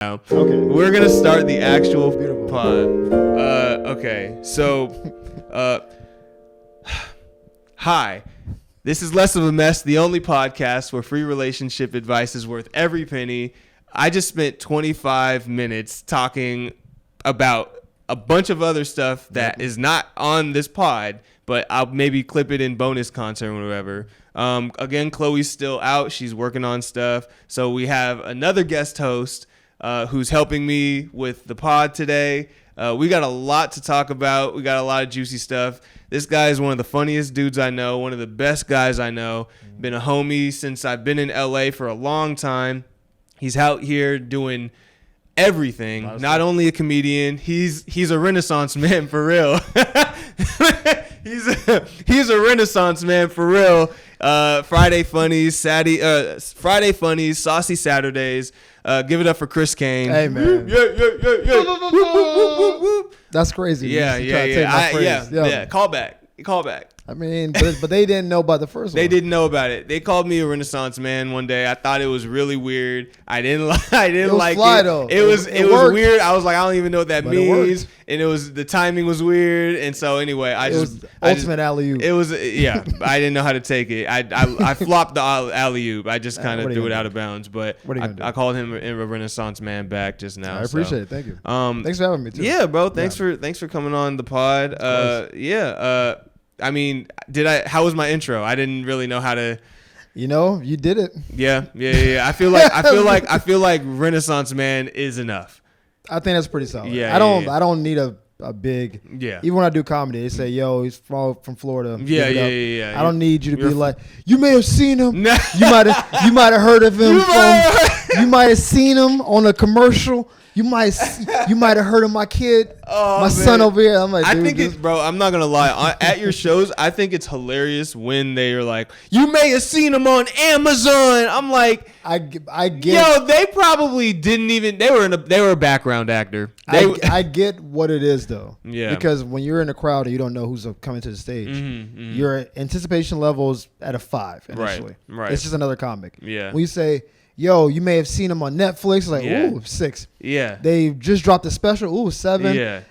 Okay. We're gonna start the actual Beautiful. pod. Okay. So, hi. This is Less of a Mess, the only podcast where free relationship advice is worth every penny. I just spent 25 minutes talking about a bunch of other stuff that is not on this pod, but I'll maybe clip it in bonus content or whatever. Again, Chloe's still out. She's working on stuff. So we have another guest host who's helping me with the pod today. We got a lot to talk about. We got a lot of juicy stuff. This guy is one of the funniest dudes I know, one of the best guys I know. Been a homie since I've been in LA for a long time. He's out here doing everything. Not only a comedian, he's a Renaissance man for real. he's a Renaissance man for real. Friday funnies, saucy Saturdays. Give it up for Chris Kane. Hey man, Yeah. that's crazy. Yeah. Call back. I mean, but they didn't know about the first one. They didn't know about it. They called me a Renaissance man one day. I thought it was really weird. I didn't like fly, it. though. It was weird. I was like, I don't even know what that means. And the timing was weird. And so anyway, ultimate alley-oop. It was I didn't know how to take it. I flopped the alley-oop. I just kind of threw it out of bounds. But I called him a Renaissance man back just now. I appreciate it. Thank you. Thanks for having me too. Yeah, bro. Thanks for coming on the pod. I mean, how was my intro? I didn't really know how to. You did it. Yeah. I feel like Renaissance man is enough. I think that's pretty solid. Yeah. I don't need a big. Yeah. Even when I do comedy, they say, "Yo, he's from Florida." Yeah. I don't need you to be like, you may have seen him. You might have heard of him you might have seen him on a commercial. You might have heard of my kid, my son over here. I'm like, I think it's, bro. I'm not gonna lie. At your shows, I think it's hilarious when they are like, "You may have seen him on Amazon." I'm like, I get. Yo, they probably didn't even. They were a background actor. I get what it is though. Yeah. Because when you're in a crowd and you don't know who's coming to the stage, your anticipation level is at a 5 initially. Right. It's just another comic. Yeah. When you say, yo, you may have seen him on Netflix. Like, ooh, 6. Yeah. They just dropped a special. Ooh, 7. Yeah.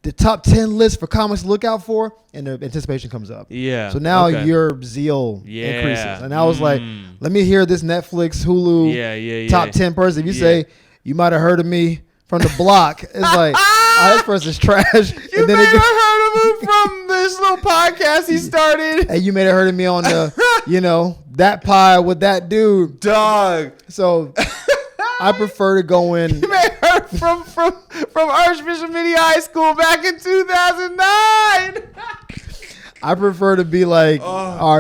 The top 10 list for comics to look out for, and the anticipation comes up. Yeah. So now your zeal increases. And I was like, let me hear this Netflix, Hulu top 10 person. If you say, you might have heard of me from the block, it's like, this person's trash. You may have heard of him from this little podcast he started. And you may have heard of me on the, that pie with that dude. Dog. So I prefer to go in. You may have heard from Archbishop Mini High School back in 2009. I prefer to be like,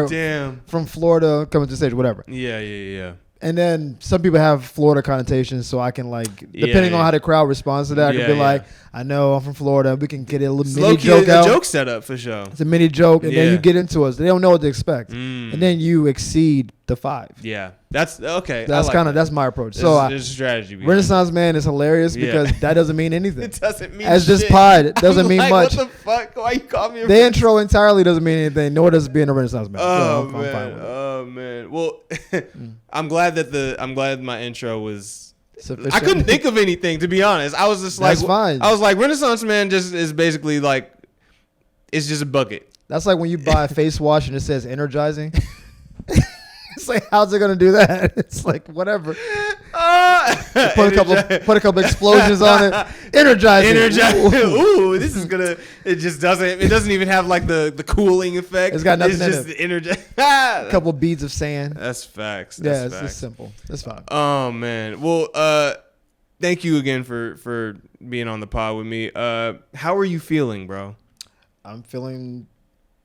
damn, from Florida coming to the stage, whatever. Yeah. And then some people have Florida connotations, so I can depending on how the crowd responds to that, I can be like, I know I'm from Florida. We can get a little mini joke out. A joke setup for sure. It's a mini joke, and then you get into it. They don't know what to expect, and then you exceed the 5. Yeah, that's okay. That's my approach. There's a strategy. Renaissance man is hilarious because that doesn't mean anything. It doesn't mean as shit. this pod, it doesn't mean much. What the fuck? Why you call me? The intro entirely doesn't mean anything. Nor does being a Renaissance man. Oh so I'm fine with it. Oh man. Well, I'm glad my intro was. Sufficient. I couldn't think of anything, to be honest. I was just like, that's fine. I was like, Renaissance man just is basically like, it's just a bucket. That's like when you buy a face wash and it says energizing. It's like, how's it gonna do that? It's like, whatever. Put a couple explosions on it. Energizing. Ooh, this is gonna. It doesn't even have like the cooling effect. It's got nothing in just it. Energize. A couple beads of sand. That's facts. It's just simple. That's fine. Oh man. Well, thank you again for being on the pod with me. How are you feeling, bro? I'm feeling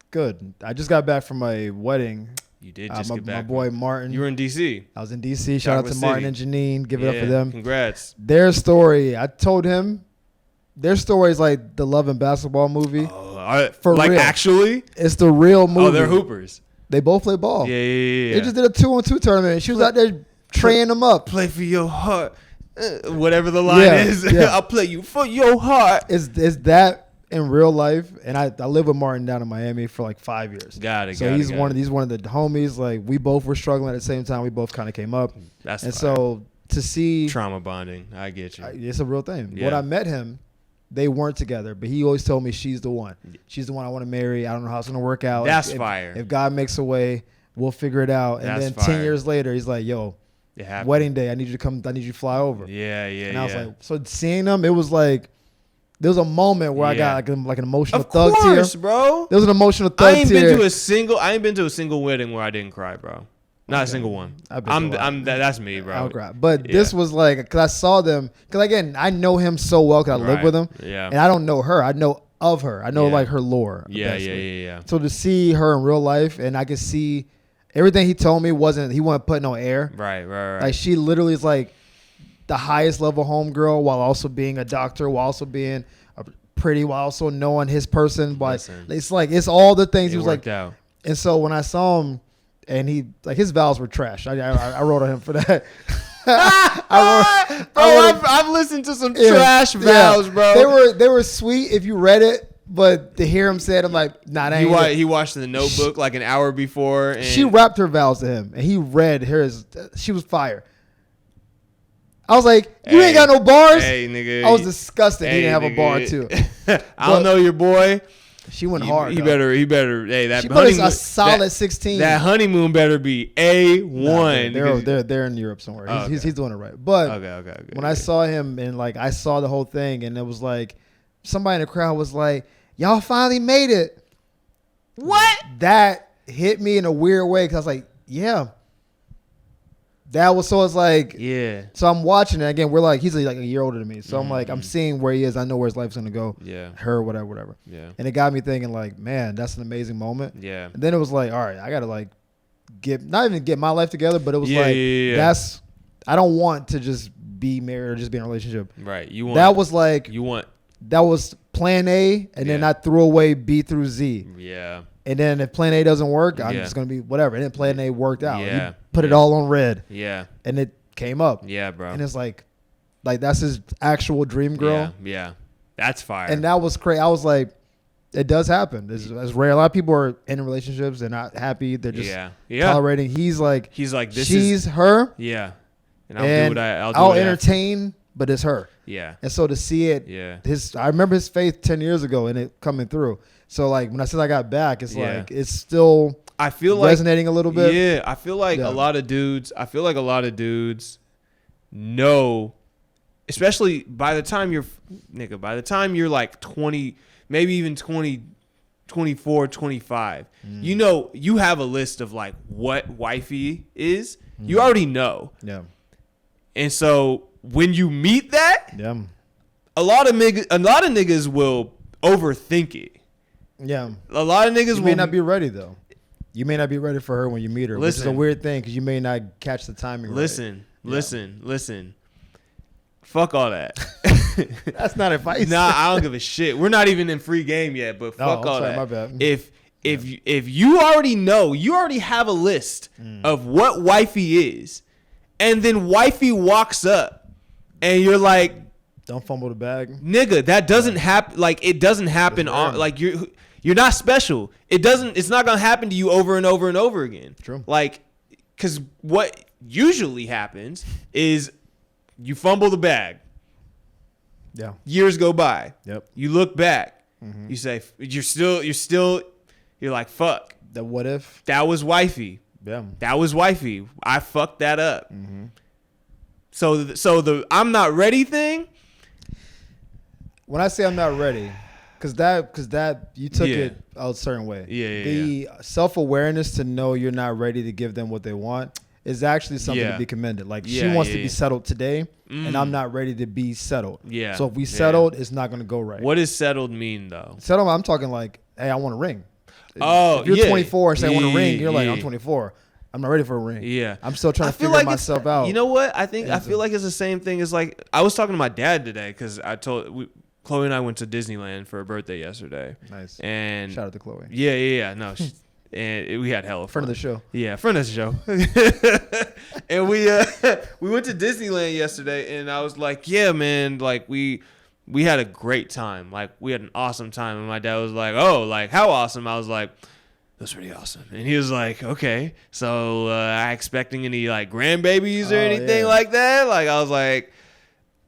good. I just got back from my wedding. You did just get back. My boy Martin. You were in D.C. I was in D.C. Shout out to Martin and Janine. Give it up for them. Congrats. Their story, I told him, their story is like the Love and Basketball movie. For like real. Actually? It's the real movie. Oh, they're hoopers. They both play ball. Yeah. They just did a 2-on-2 tournament. And she was out there training them up. Play for your heart. Whatever the line is. Yeah. I'll play you for your heart. Is that in real life? And I live with Martin down in Miami for like 5 years. He's one of the homies. Like, we both were struggling at the same time. We both kind of came up. That's and fire. So to see trauma bonding. I get you. It's a real thing. Yeah. When I met him, they weren't together, but he always told me she's the one. She's the one I want to marry. I don't know how it's going to work out. That's fire. If God makes a way, we'll figure it out. And then 10 years later, he's like, yo, wedding day, I need you to come. I need you to fly over. Yeah. And I was like, so seeing them, it was like, there was a moment where I got like an emotional thug tear. Of course, bro. There was an emotional thug tear. I ain't been to a single wedding where I didn't cry, bro. Not a single one. That's me, bro. I'll cry. But this was like, because I saw them, because again, I know him so well because I live with him. Yeah. And I don't know her. I know of her. I know like her lore. Yeah. So to see her in real life, and I could see everything he told me he wasn't putting on air. Right. Like she literally is like the highest level homegirl while also being a doctor, while also being pretty, while also knowing his person. But it's like, it's all the things he was like. Out. And so when I saw him, and he like his vows were trash. I wrote on him for that. I've listened to some trash vows, bro. They were sweet if you read it, but to hear him say it, I'm like, nah, that ain't it. He watched The Notebook like an hour before. And she rapped her vows to him, and he read hers. She was fire. I was like, you ain't got no bars. Hey, nigga. I was disgusted. He didn't have a bar too. I don't know your boy. She went hard. He better. Hey, that she put a solid 16. That honeymoon better be A1. They're in Europe somewhere. He's doing it right. But okay. When I saw him and like I saw the whole thing, and it was like somebody in the crowd was like, "Y'all finally made it." What? That hit me in a weird way because I was like, "Yeah." That was so. It's like, yeah. So I'm watching it again. We're like, he's like a year older than me, so I'm like, I'm seeing where he is. I know where his life's gonna go. Yeah. Her, whatever. Yeah. And it got me thinking, like, man, that's an amazing moment. Yeah. And then it was like, all right, I gotta like not even get my life together, but it was that's. I don't want to just be married or just be in a relationship. Right. You want that was plan A, and then I threw away B through Z. Yeah. And then if plan A doesn't work, I'm just going to be whatever. And then plan A worked out. Yeah. He put it all on red. Yeah. And it came up. Yeah, bro. And it's like that's his actual dream girl. Yeah. That's fire. And that was crazy. I was like, it does happen. It's rare. A lot of people are in relationships. They're not happy. They're just tolerating. He's like, she's her. Yeah. And I'll do I'll entertain, but it's her. Yeah. And so to see it, I remember his faith 10 years ago and it coming through. So like when I said I got back, it's like it's still I feel resonating a little bit. Yeah, I feel like a lot of dudes know, especially by the time you're like 20, maybe even 20, 24, 25, you know, you have a list of like what wifey is. You already know. Yeah. And so when you meet that, a lot of niggas will overthink it. Yeah. A lot of niggas may not be ready though. You may not be ready for her when you meet her. Listen, which is a weird thing because you may not catch the timing right. Listen. Fuck all that. That's not advice. Nah, I don't give a shit. We're not even in free game yet, but fuck all that. My bad. If you already know, you already have a list of what wifey is, and then wifey walks up, and you're like, don't fumble the bag, nigga. That doesn't happen. Like it doesn't happen on. Like you're not special. It's not gonna happen to you over and over and over again. True. Like, cause what usually happens is you fumble the bag. Yeah. Years go by. Yep. You look back. You say you're like, fuck. The what if? That was wifey. Yeah. That was wifey. I fucked that up. So the I'm not ready thing. When I say I'm not ready, because that you took it a certain way. The self-awareness to know you're not ready to give them what they want is actually something to be commended. Like she wants to be settled today, and I'm not ready to be settled. Yeah. So if we settled, it's not going to go right. What does settled mean though? Settled, I'm talking like, hey, I want a ring. Oh, if you're 24 and say I want a ring, you're like, I'm 24. I'm not ready for a ring. Yeah. I'm still trying to figure myself out. You know what? I feel like it's the same thing as like, I was talking to my dad today because Chloe and I went to Disneyland for her birthday yesterday. Nice. And shout out to Chloe. Yeah. No, and we had hella fun. Friend of the show. Yeah, friend of the show. And we went to Disneyland yesterday, and I was like, yeah, man, like we had a great time. Like we had an awesome time. And my dad was like, oh, like how awesome? I was like, That's pretty awesome. And he was like, okay, so I expecting any like grandbabies or anything like that? Like I was like,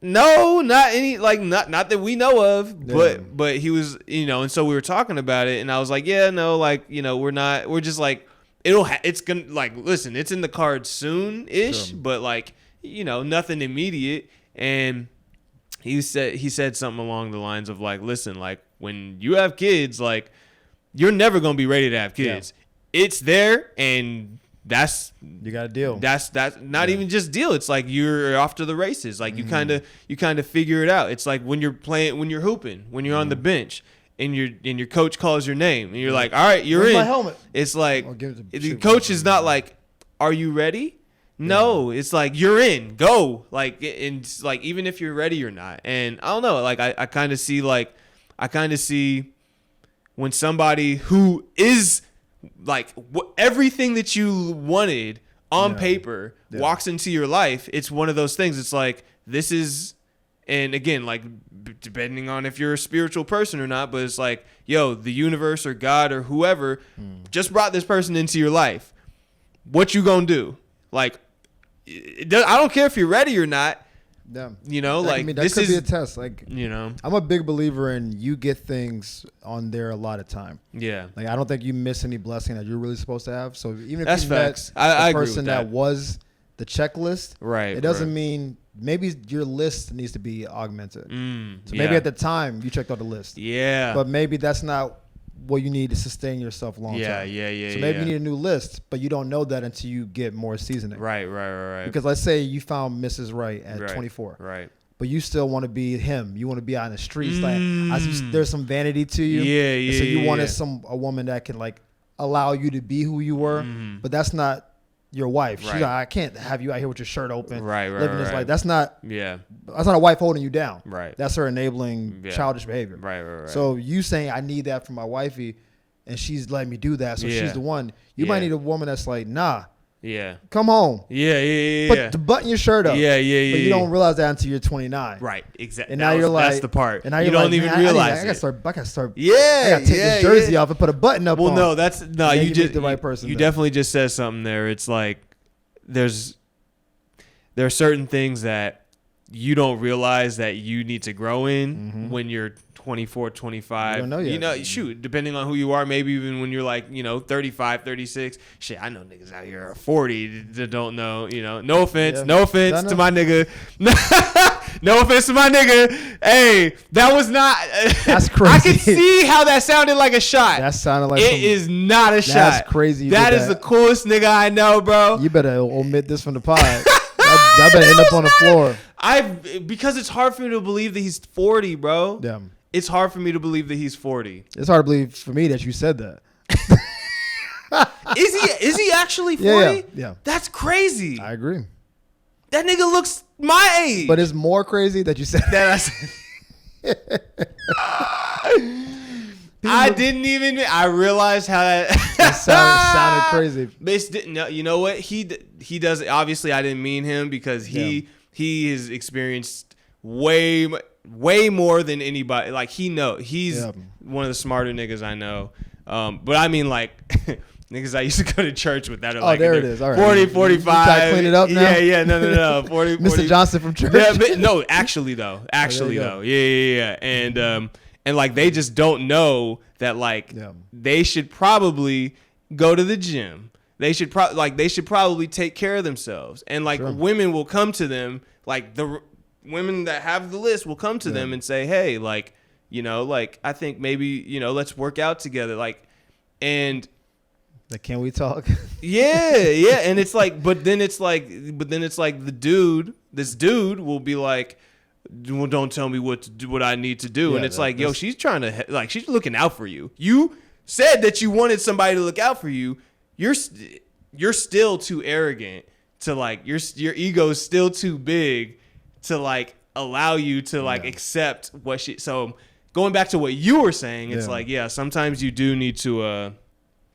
no, not any, like not that we know of, but he was, and so we were talking about it, and I was like, yeah, no, like, we're just like, it's gonna, like, listen, it's in the cards soon-ish, sure. But like, nothing immediate. And he said something along the lines of like, listen, like when you have kids, like you're never going to be ready to have kids. Yeah. It's there, and you got to deal. That's not even just deal. It's like you're off to the races. Like you kind of figure it out. It's like when you're hooping, when you're on the bench and your coach calls your name and you're like, all right, you're in. My helmet. It's like the coach is not like, are you ready? No, it's like you're in, go. Like, and it's like even if you're ready or not. And I don't know, like I kind of see when somebody who is like everything that you wanted on paper walks into your life, it's one of those things. It's like this is, and again, like depending on if you're a spiritual person or not, but it's like, yo, the universe or God or whoever just brought this person into your life. What you gonna do? Like, I don't care if you're ready or not. Yeah. Like this could be a test. Like, I'm a big believer in you get things on there a lot of time. Yeah. Like, I don't think you miss any blessing that you're really supposed to have. So even if you met the person that was the checklist, right? It doesn't mean maybe your list needs to be augmented. So maybe at the time you checked out the list. Yeah. But maybe that's not what you need to sustain yourself long term. Yeah. So maybe you need a new list, but you don't know that until you get more seasoning. Right. Because let's say you found Mrs. Right at 24. Right. But you still want to be him. You want to be out in the streets. There's some vanity to you. Yeah. So you wanted a woman that can like allow you to be who you were, but that's not your wife. She's like, I can't have you out here with your shirt open, living this life. That's not a wife holding you down. Right. That's her enabling childish behavior. Right. So you saying I need that from my wifey, and she's letting me do that, so she's the one. You might need a woman that's like, nah. Yeah. Come home. Yeah. Button your shirt up. Yeah. But you don't realize that until you're 29. Right. Exactly. And now you're like, that's the part. And now you don't even realize it. I gotta start. Yeah. I gotta take this jersey off and put a button up. Well, no, you just the right person. You definitely just said something there. It's like there are certain things that you don't realize that you need to grow in when you're 24, 25. You don't know yet. Shoot, depending on who you are, maybe even when you're like, 35, 36. Shit, I know niggas out here are 40 that don't know, No offense to my nigga. No offense to my nigga. Hey, that was not. That's crazy. I can see how that sounded like a shot. That sounded like it is not a shot. That's crazy. That is the coolest nigga I know, bro. You better omit this from the pod. I better end up on the floor. Because it's hard for me to believe that he's 40, bro. Yeah. It's hard for me to believe that he's 40. It's hard to believe for me that you said that. Is he actually 40? Yeah. That's crazy. I agree. That nigga looks my age. But it's more crazy that you said that. I realized how that sounded crazy. You know what? He does. Obviously, I didn't mean him because he has experienced way more than anybody. Like he's one of the smarter niggas I know. But I mean, like niggas I used to go to church with that are like, there it is. All right. 40, 45. You try to clean it up now? Yeah. No. 40, Mr. 40. Johnson from church. Yeah, but no, actually though. Yeah. And like they just don't know that like they should probably go to the gym. They should probably take care of themselves. And like women will come to them, like the women that have the list will come to them and say, hey, like, like I think maybe, let's work out together. Like, and like, can we talk? Yeah. And it's like, but then it's like this dude will be like, well, don't tell me what to do, what I need to do. Yeah, and it's like, yo, she's trying to, like, she's looking out for you. You said that you wanted somebody to look out for you. You're still too arrogant to like, your ego's still too big to like allow you to like accept what she. So going back to what you were saying, it's like, sometimes you do need to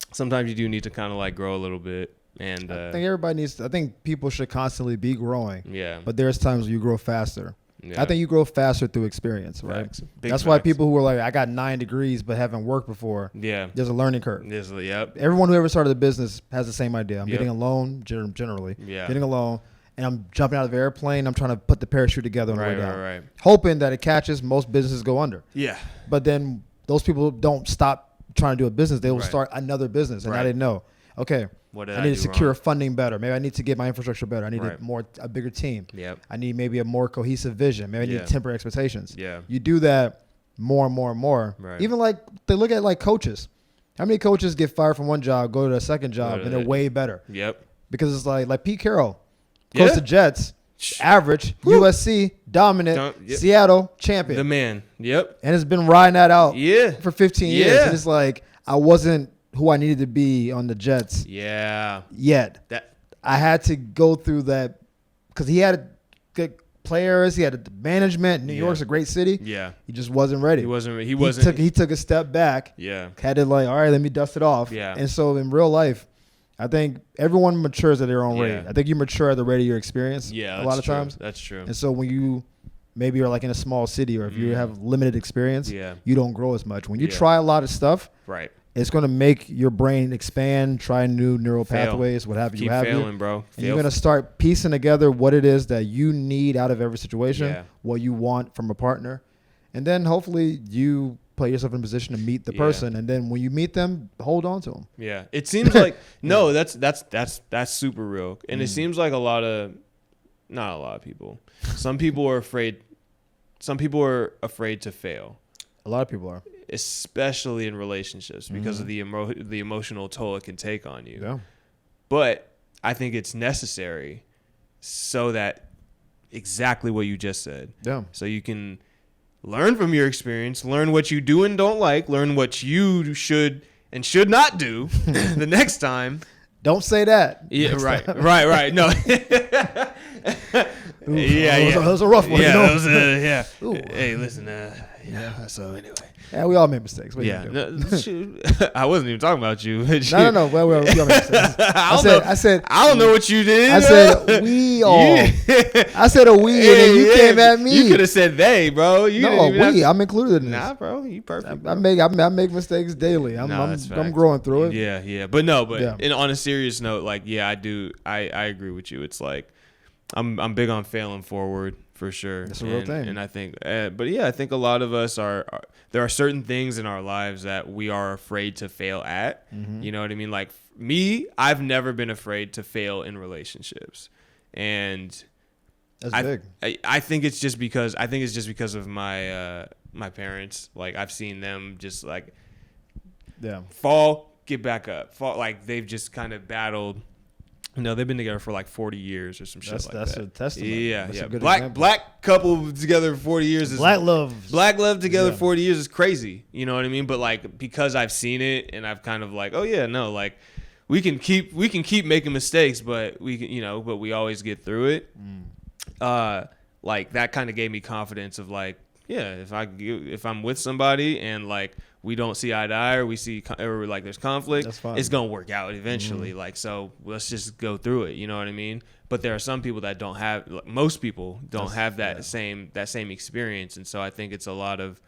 kind of like grow a little bit. And I think everybody needs to, I think people should constantly be growing. Yeah. But there's times where you grow faster. I think you grow faster through experience, right? That's why people who are like, I got 9 degrees but haven't worked before. Yeah. There's a learning curve. Yep. Everyone who ever started a business has the same idea. I'm getting a loan, generally. Yeah. Getting a loan, and I'm jumping out of the airplane. I'm trying to put the parachute together on the way down. Right. Hoping that it catches. Most businesses go under. Yeah. But then those people don't stop trying to do a business. They will start another business, and now they know, okay, I need to secure funding better. Maybe I need to get my infrastructure better. I need a bigger team. Yep. I need maybe a more cohesive vision. Maybe I need to temper expectations. Yeah. You do that more and more and more. Right. Even like they look at like coaches. How many coaches get fired from one job, go to a second job, and they're way better? Yep. Because it's like Pete Carroll, coach the Jets, average, USC, dominant, Seattle, champion. The man. Yep. And it's been riding that out for 15 years. Yeah. And it's like I wasn't who I needed to be on the Jets. Yeah. Yet. I had to go through that because he had good players. He had management. New York's a great city. Yeah. He just wasn't ready. He took a step back. Yeah. Had to like, all right, let me dust it off. Yeah. And so in real life, I think everyone matures at their own rate. I think you mature at the rate of your experience. Yeah. A lot of times. That's true. And so when you maybe you're like in a small city or if you have limited experience, you don't grow as much. When you try a lot of stuff, it's going to make your brain expand, try new neural pathways, what have you. Keep failing, bro. And you're going to start piecing together what it is that you need out of every situation, what you want from a partner. And then hopefully you put yourself in a position to meet the person. And then when you meet them, hold on to them. Yeah. It seems like, no, that's super real. And it seems like not a lot of people. Some people are afraid to fail. A lot of people are. Especially in relationships because of the emotional toll it can take on you. Yeah. But I think it's necessary so that exactly what you just said. Yeah. So you can learn from your experience, learn what you do and don't like, learn what you should and should not do the next time. Don't say that. Yeah, right. No. That was a rough one. Yeah, Hey, listen. So anyway. Yeah, we all made mistakes. I wasn't even talking about you. No. Well, we all made mistakes. I said. I don't know what you did. I said we all. I said a we, and then you came at me. You could have said they, bro. I'm included in this. Nah, bro, you perfect. I make mistakes daily. I'm growing through it. Yeah. But on a serious note, like, I do. I agree with you. It's like I'm big on failing forward. For sure. That's a real thing. And I think, I think a lot of us there are certain things in our lives that we are afraid to fail at. Mm-hmm. You know what I mean? Like me, I've never been afraid to fail in relationships. And that's big. I think it's just because of my parents. Like I've seen them just like fall, get back up. Fall, like they've just kind of battled. No, they've been together for like 40 years or some shit like that. That's a testament. Yeah. Black couple together for 40 years is black love together 40 years is crazy. You know what I mean? But like because I've seen it and I've kind of like, like we can keep making mistakes, but we always get through it. Like that kind of gave me confidence of like, if I'm with somebody and like we don't see eye to eye or like there's conflict, it's gonna work out eventually. Like so, let's just go through it. You know what I mean? But there are some people that don't have. Like, most people don't have that same experience, and so I think it's a lot of.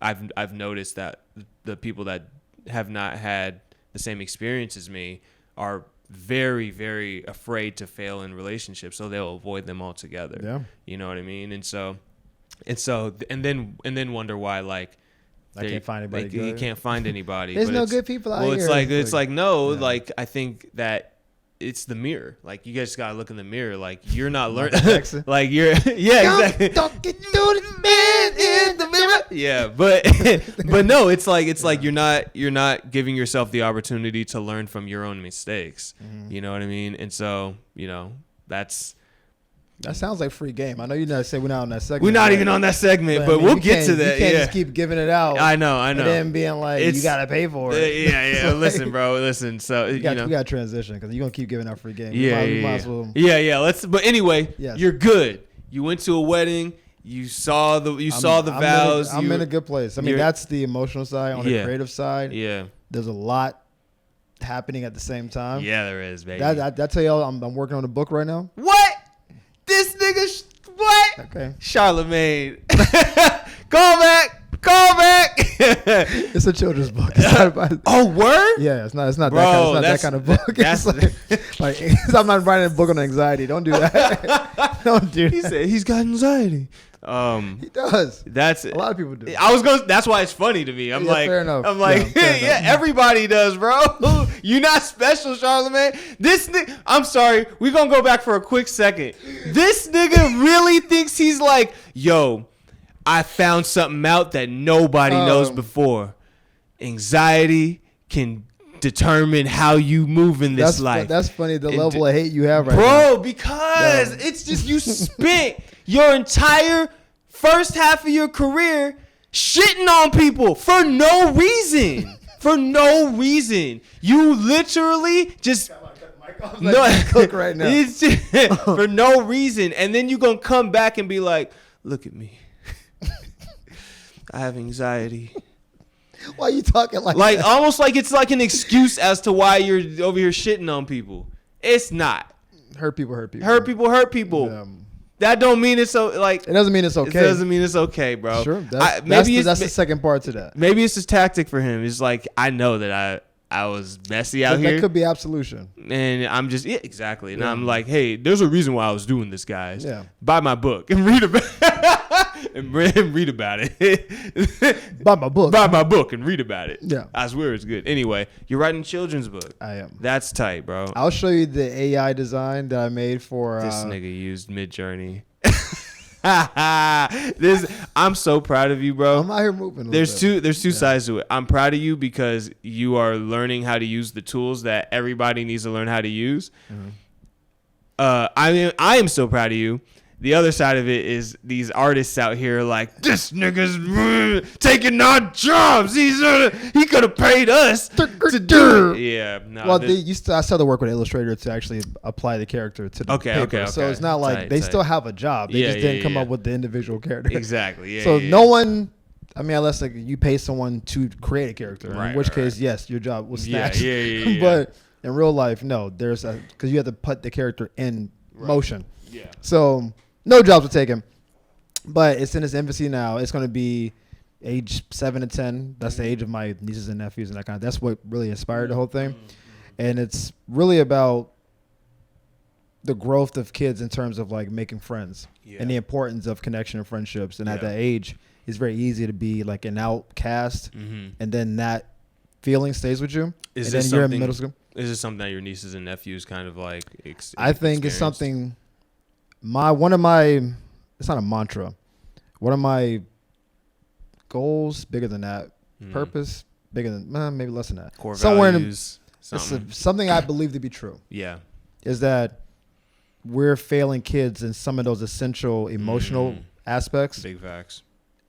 I've noticed that the people that have not had the same experience as me are very, very afraid to fail in relationships, so they'll avoid them altogether. Yeah, you know what I mean, and then wonder why like. I can't find anybody. You can't find anybody. There's no good people out here. Well, I think that it's the mirror. Like you guys gotta look in the mirror. Like you're not learning. Like you're exactly. Don't get to the man in the mirror. Yeah, but no, it's like you're not giving yourself the opportunity to learn from your own mistakes. Mm-hmm. You know what I mean? And so that sounds like free game. I know you're not saying we're not on that segment. We're not even on that segment, but we'll get to that. You can't just keep giving it out. I know. And then being like, you got to pay for it. Yeah. Listen, bro. Listen. So we got to transition because you're gonna keep giving out free game. Yeah. But anyway, you're good. You went to a wedding. You saw the vows. I'm in a good place. I mean, that's the emotional side. On the creative side, there's a lot happening at the same time. Yeah, there is, baby. I tell y'all, I'm working on a book right now. What? This nigga, what? Okay. Charlemagne. Call back. It's a children's book. It's not about, Oh, word? yeah, it's not Bro, that kind of book. It's like I'm not writing a book on anxiety. Don't do that. Don't do that. He said he's got anxiety. He does. That's a lot of people do. That's why it's funny to me. I'm like, fair enough. I'm like, yeah, everybody does, bro. You're not special, Charlemagne. I'm sorry. We're gonna go back for a quick second. This nigga really thinks he's like, yo, I found something out that nobody knows before. Anxiety can determine how you move in this life. That's funny. The level of hate you have right now, bro. Because it's just you spent your entire first half of your career shitting on people for no reason. For no reason. You literally just cook right now. It's just, for no reason. And then you're gonna come back and be like, look at me. I have anxiety. Why are you talking like that? Almost like it's like an excuse as to why you're over here shitting on people. It's not. Hurt people. Hurt people. That don't mean it's so like. It doesn't mean it's okay. It doesn't mean it's okay, bro. Sure. That's the second part to that. Maybe it's his tactic for him. It's like, I know that I was messy out here. That could be absolution. And I'm just, exactly. And I'm like, hey, there's a reason why I was doing this, guys. Yeah. Buy my book and read about read about it. Buy my book. Buy my book and read about it. Yeah. I swear it's good. Anyway, you're writing a children's book. I am. That's tight, bro. I'll show you the AI design that I made for. This nigga used Midjourney. I'm so proud of you, bro. I'm out here moving. There's two sides to it. I'm proud of you because you are learning how to use the tools that everybody needs to learn how to use. Mm-hmm. I am so proud of you. The other side of it is these artists out here like, this nigga's taking our jobs. He could have paid us to do it. Yeah. No, well, I started to work with Illustrator to actually apply the character to the paper. Okay. So it's not like they still have a job. They just didn't come up with the individual character. Exactly. Yeah. So no one. I mean, unless like you pay someone to create a character, in which case, yes, your job was snatched. Yeah. But in real life, no. There's because you have to put the character in motion. Yeah. So no jobs are taken, but it's in its infancy now. It's going to be age 7 to 10. That's the age of my nieces and nephews and that kind of. That's what really inspired the whole thing, and it's really about the growth of kids in terms of like making friends and the importance of connection and friendships. And at that age, it's very easy to be like an outcast, and then that feeling stays with you. Is and this then you're in middle school. Is this something that your nieces and nephews kind of like? I think it's something. It's not a mantra. One of my goals, bigger than that, purpose, bigger than maybe less than that. Core values. Something I believe to be true. Yeah, is that we're failing kids in some of those essential emotional aspects. Big facts.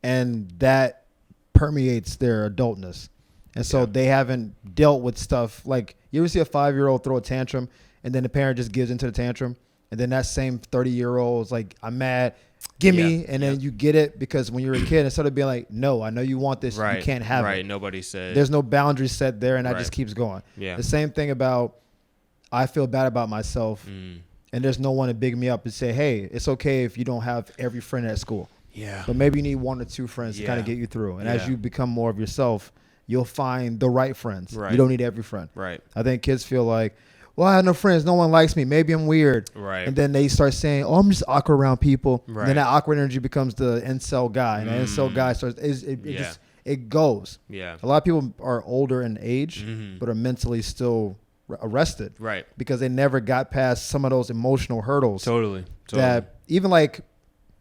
And that permeates their adultness. And so they haven't dealt with stuff like, you ever see a 5-year-old throw a tantrum and then the parent just gives into the tantrum, and then that same 30-year-old is like, I'm mad, give me, and then you get it because when you're a kid, instead of being like, no, I know you want this, you can't have it. Right, nobody said. There's no boundaries set there, and that just keeps going. Yeah. The same thing about, I feel bad about myself, and there's no one to big me up and say, hey, it's okay if you don't have every friend at school. Yeah. But maybe you need 1 or 2 friends to kind of get you through. And as you become more of yourself, you'll find the right friends. Right. You don't need every friend. Right. I think kids feel like, well, I have no friends. No one likes me. Maybe I'm weird. Right. And then they start saying, oh, I'm just awkward around people. Right. And then that awkward energy becomes the incel guy. And that incel guy starts, it goes. Yeah. A lot of people are older in age, but are mentally still arrested. Right. Because they never got past some of those emotional hurdles. Totally. That even like,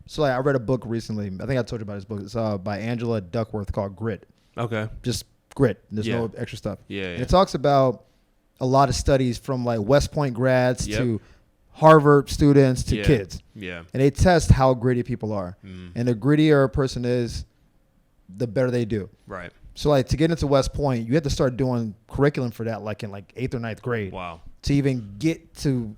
so like I read a book recently. I think I told you about this book. It's by Angela Duckworth called Grit. Okay. Just grit. There's no extra stuff. Yeah. And it talks about a lot of studies from like West Point grads to Harvard students to kids. Yeah. And they test how gritty people are. And the grittier a person is, the better they do. Right. So like to get into West Point, you have to start doing curriculum for that like in like 8th or 9th grade. Wow. To even get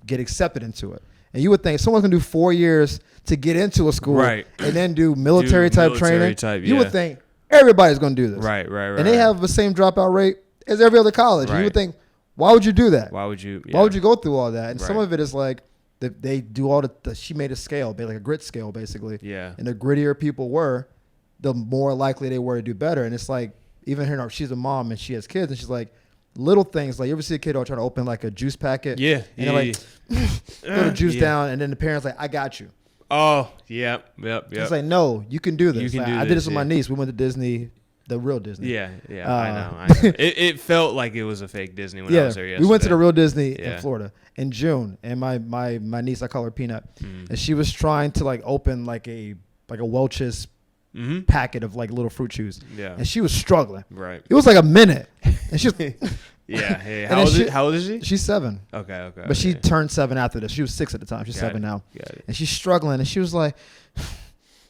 accepted into it. And you would think someone's going to do 4 years to get into a school and then do military type training. You would think everybody's going to do this. Right. And they have the same dropout rate as every other college. Right. You would think, why would you do that? Why would you? Why would you go through all that? And some of it is like, they do all she made a scale, like a grit scale basically. Yeah. And the grittier people were, the more likely they were to do better. And it's like, even her, she's a mom and she has kids, and she's like, little things, like you ever see a kid trying to open like a juice packet? Yeah. And they're like, throw the juice down, and then the parents like, I got you. Oh, yep. It's like, no, you can do this. You can like, do I did this with my niece. We went to Disney, the real Disney. Yeah, I know. It felt like it was a fake Disney when I was there yesterday. We went to the real Disney in Florida in June, and my niece, I call her Peanut, and she was trying to like open like a Welch's packet of like little fruit chews. Yeah. And she was struggling. Right. It was like a minute. And she was Yeah. How old is she? She's 7. Okay. But she turned 7 after this. She was 6 at the time. She's 7 now. Got it. And she's struggling. And she was like,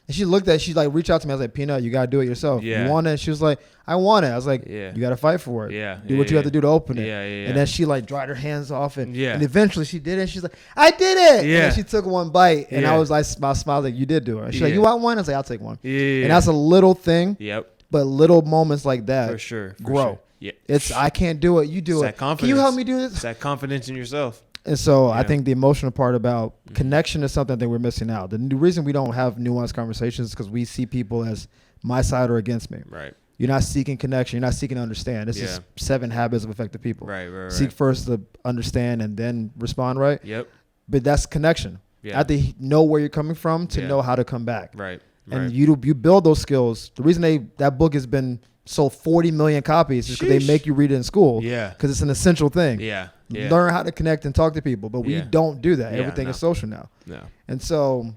and she looked at, she like reached out to me. I was like, Peanut, you got to do it yourself. Yeah. You want it? She was like, I want it. I was like, you got to fight for it. Yeah. Do what you have to do to open it. Yeah. And then she like dried her hands off it. Yeah. And eventually she did it. And she's like, I did it. Yeah. And she took one bite. And I was like, I smiled like, you did do it. And she's like, you want one? I was like, I'll take one. Yeah. And that's a little thing. Yep. But little moments like that for sure grow. Sure. Yeah. It's I can't do it. You do it's it. That confidence. Can you help me do this? It's that confidence in yourself. And so I think the emotional part about connection is something that we're missing out. The reason we don't have nuanced conversations is because we see people as my side or against me. Right. You're not seeking connection. You're not seeking to understand. This is 7 habits of effective people. Right. Seek first to understand and then respond right. Yep. But that's connection. Yeah. I have to know where you're coming from to know how to come back. Right. And you build those skills. The reason that book has been sold 40 million copies is because they make you read it in school. Yeah. Because it's an essential thing. Yeah. Learn how to connect and talk to people. But we don't do that. Everything is social now. No. And so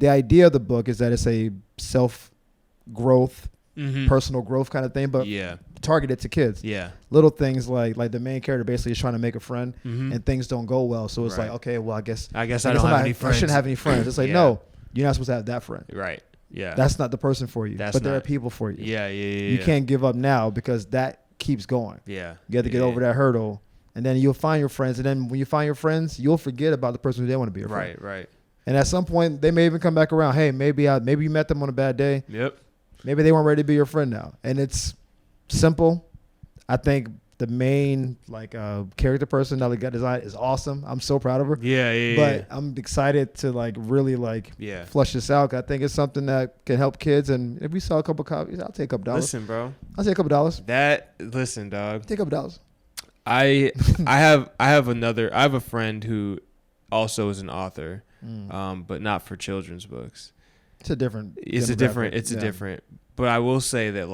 the idea of the book is that it's a self-growth, personal growth kind of thing, but targeted to kids. Yeah. Little things like the main character basically is trying to make a friend and things don't go well. So it's like, okay, well, I guess I don't have any friends. I shouldn't have any friends. It's like, no, you're not supposed to have that friend. Right. Yeah. That's not the person for you. But there are people for you. Yeah. You can't give up now because that keeps going. Yeah. You have to get over that hurdle. And then you'll find your friends. And then when you find your friends, you'll forget about the person who didn't want to be your friend. Right. And at some point, they may even come back around. Hey, maybe you met them on a bad day. Yep. Maybe they weren't ready to be your friend now. And it's simple. I think the main character person that got designed is awesome. I'm so proud of her. Yeah. But I'm excited to really flush this out. I think it's something that can help kids. And if we sell a couple copies, I'll take a couple dollars. Listen, bro. I'll take a couple dollars. Listen, dog. Take a couple dollars. I have a friend who also is an author, but not for children's books. It's a different. But I will say that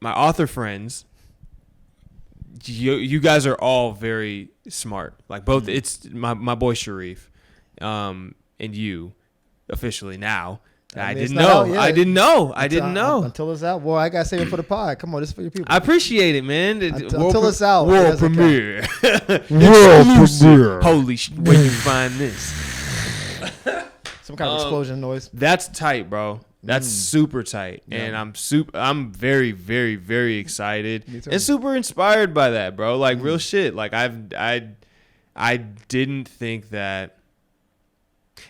my author friends, you guys are all very smart. Like both, it's my boy Sharif, and you, officially now. I didn't know. Until it's out. Well, I got to save it for the pod. Come on, this is for your people. I appreciate it, man. Until it's out. World premiere. World premiere. Holy shit. Where you find this? Some kind of explosion noise. That's tight, bro. That's super tight. Yeah. And I'm very, very, very excited and super inspired by that, bro. Like real shit. Like I didn't think that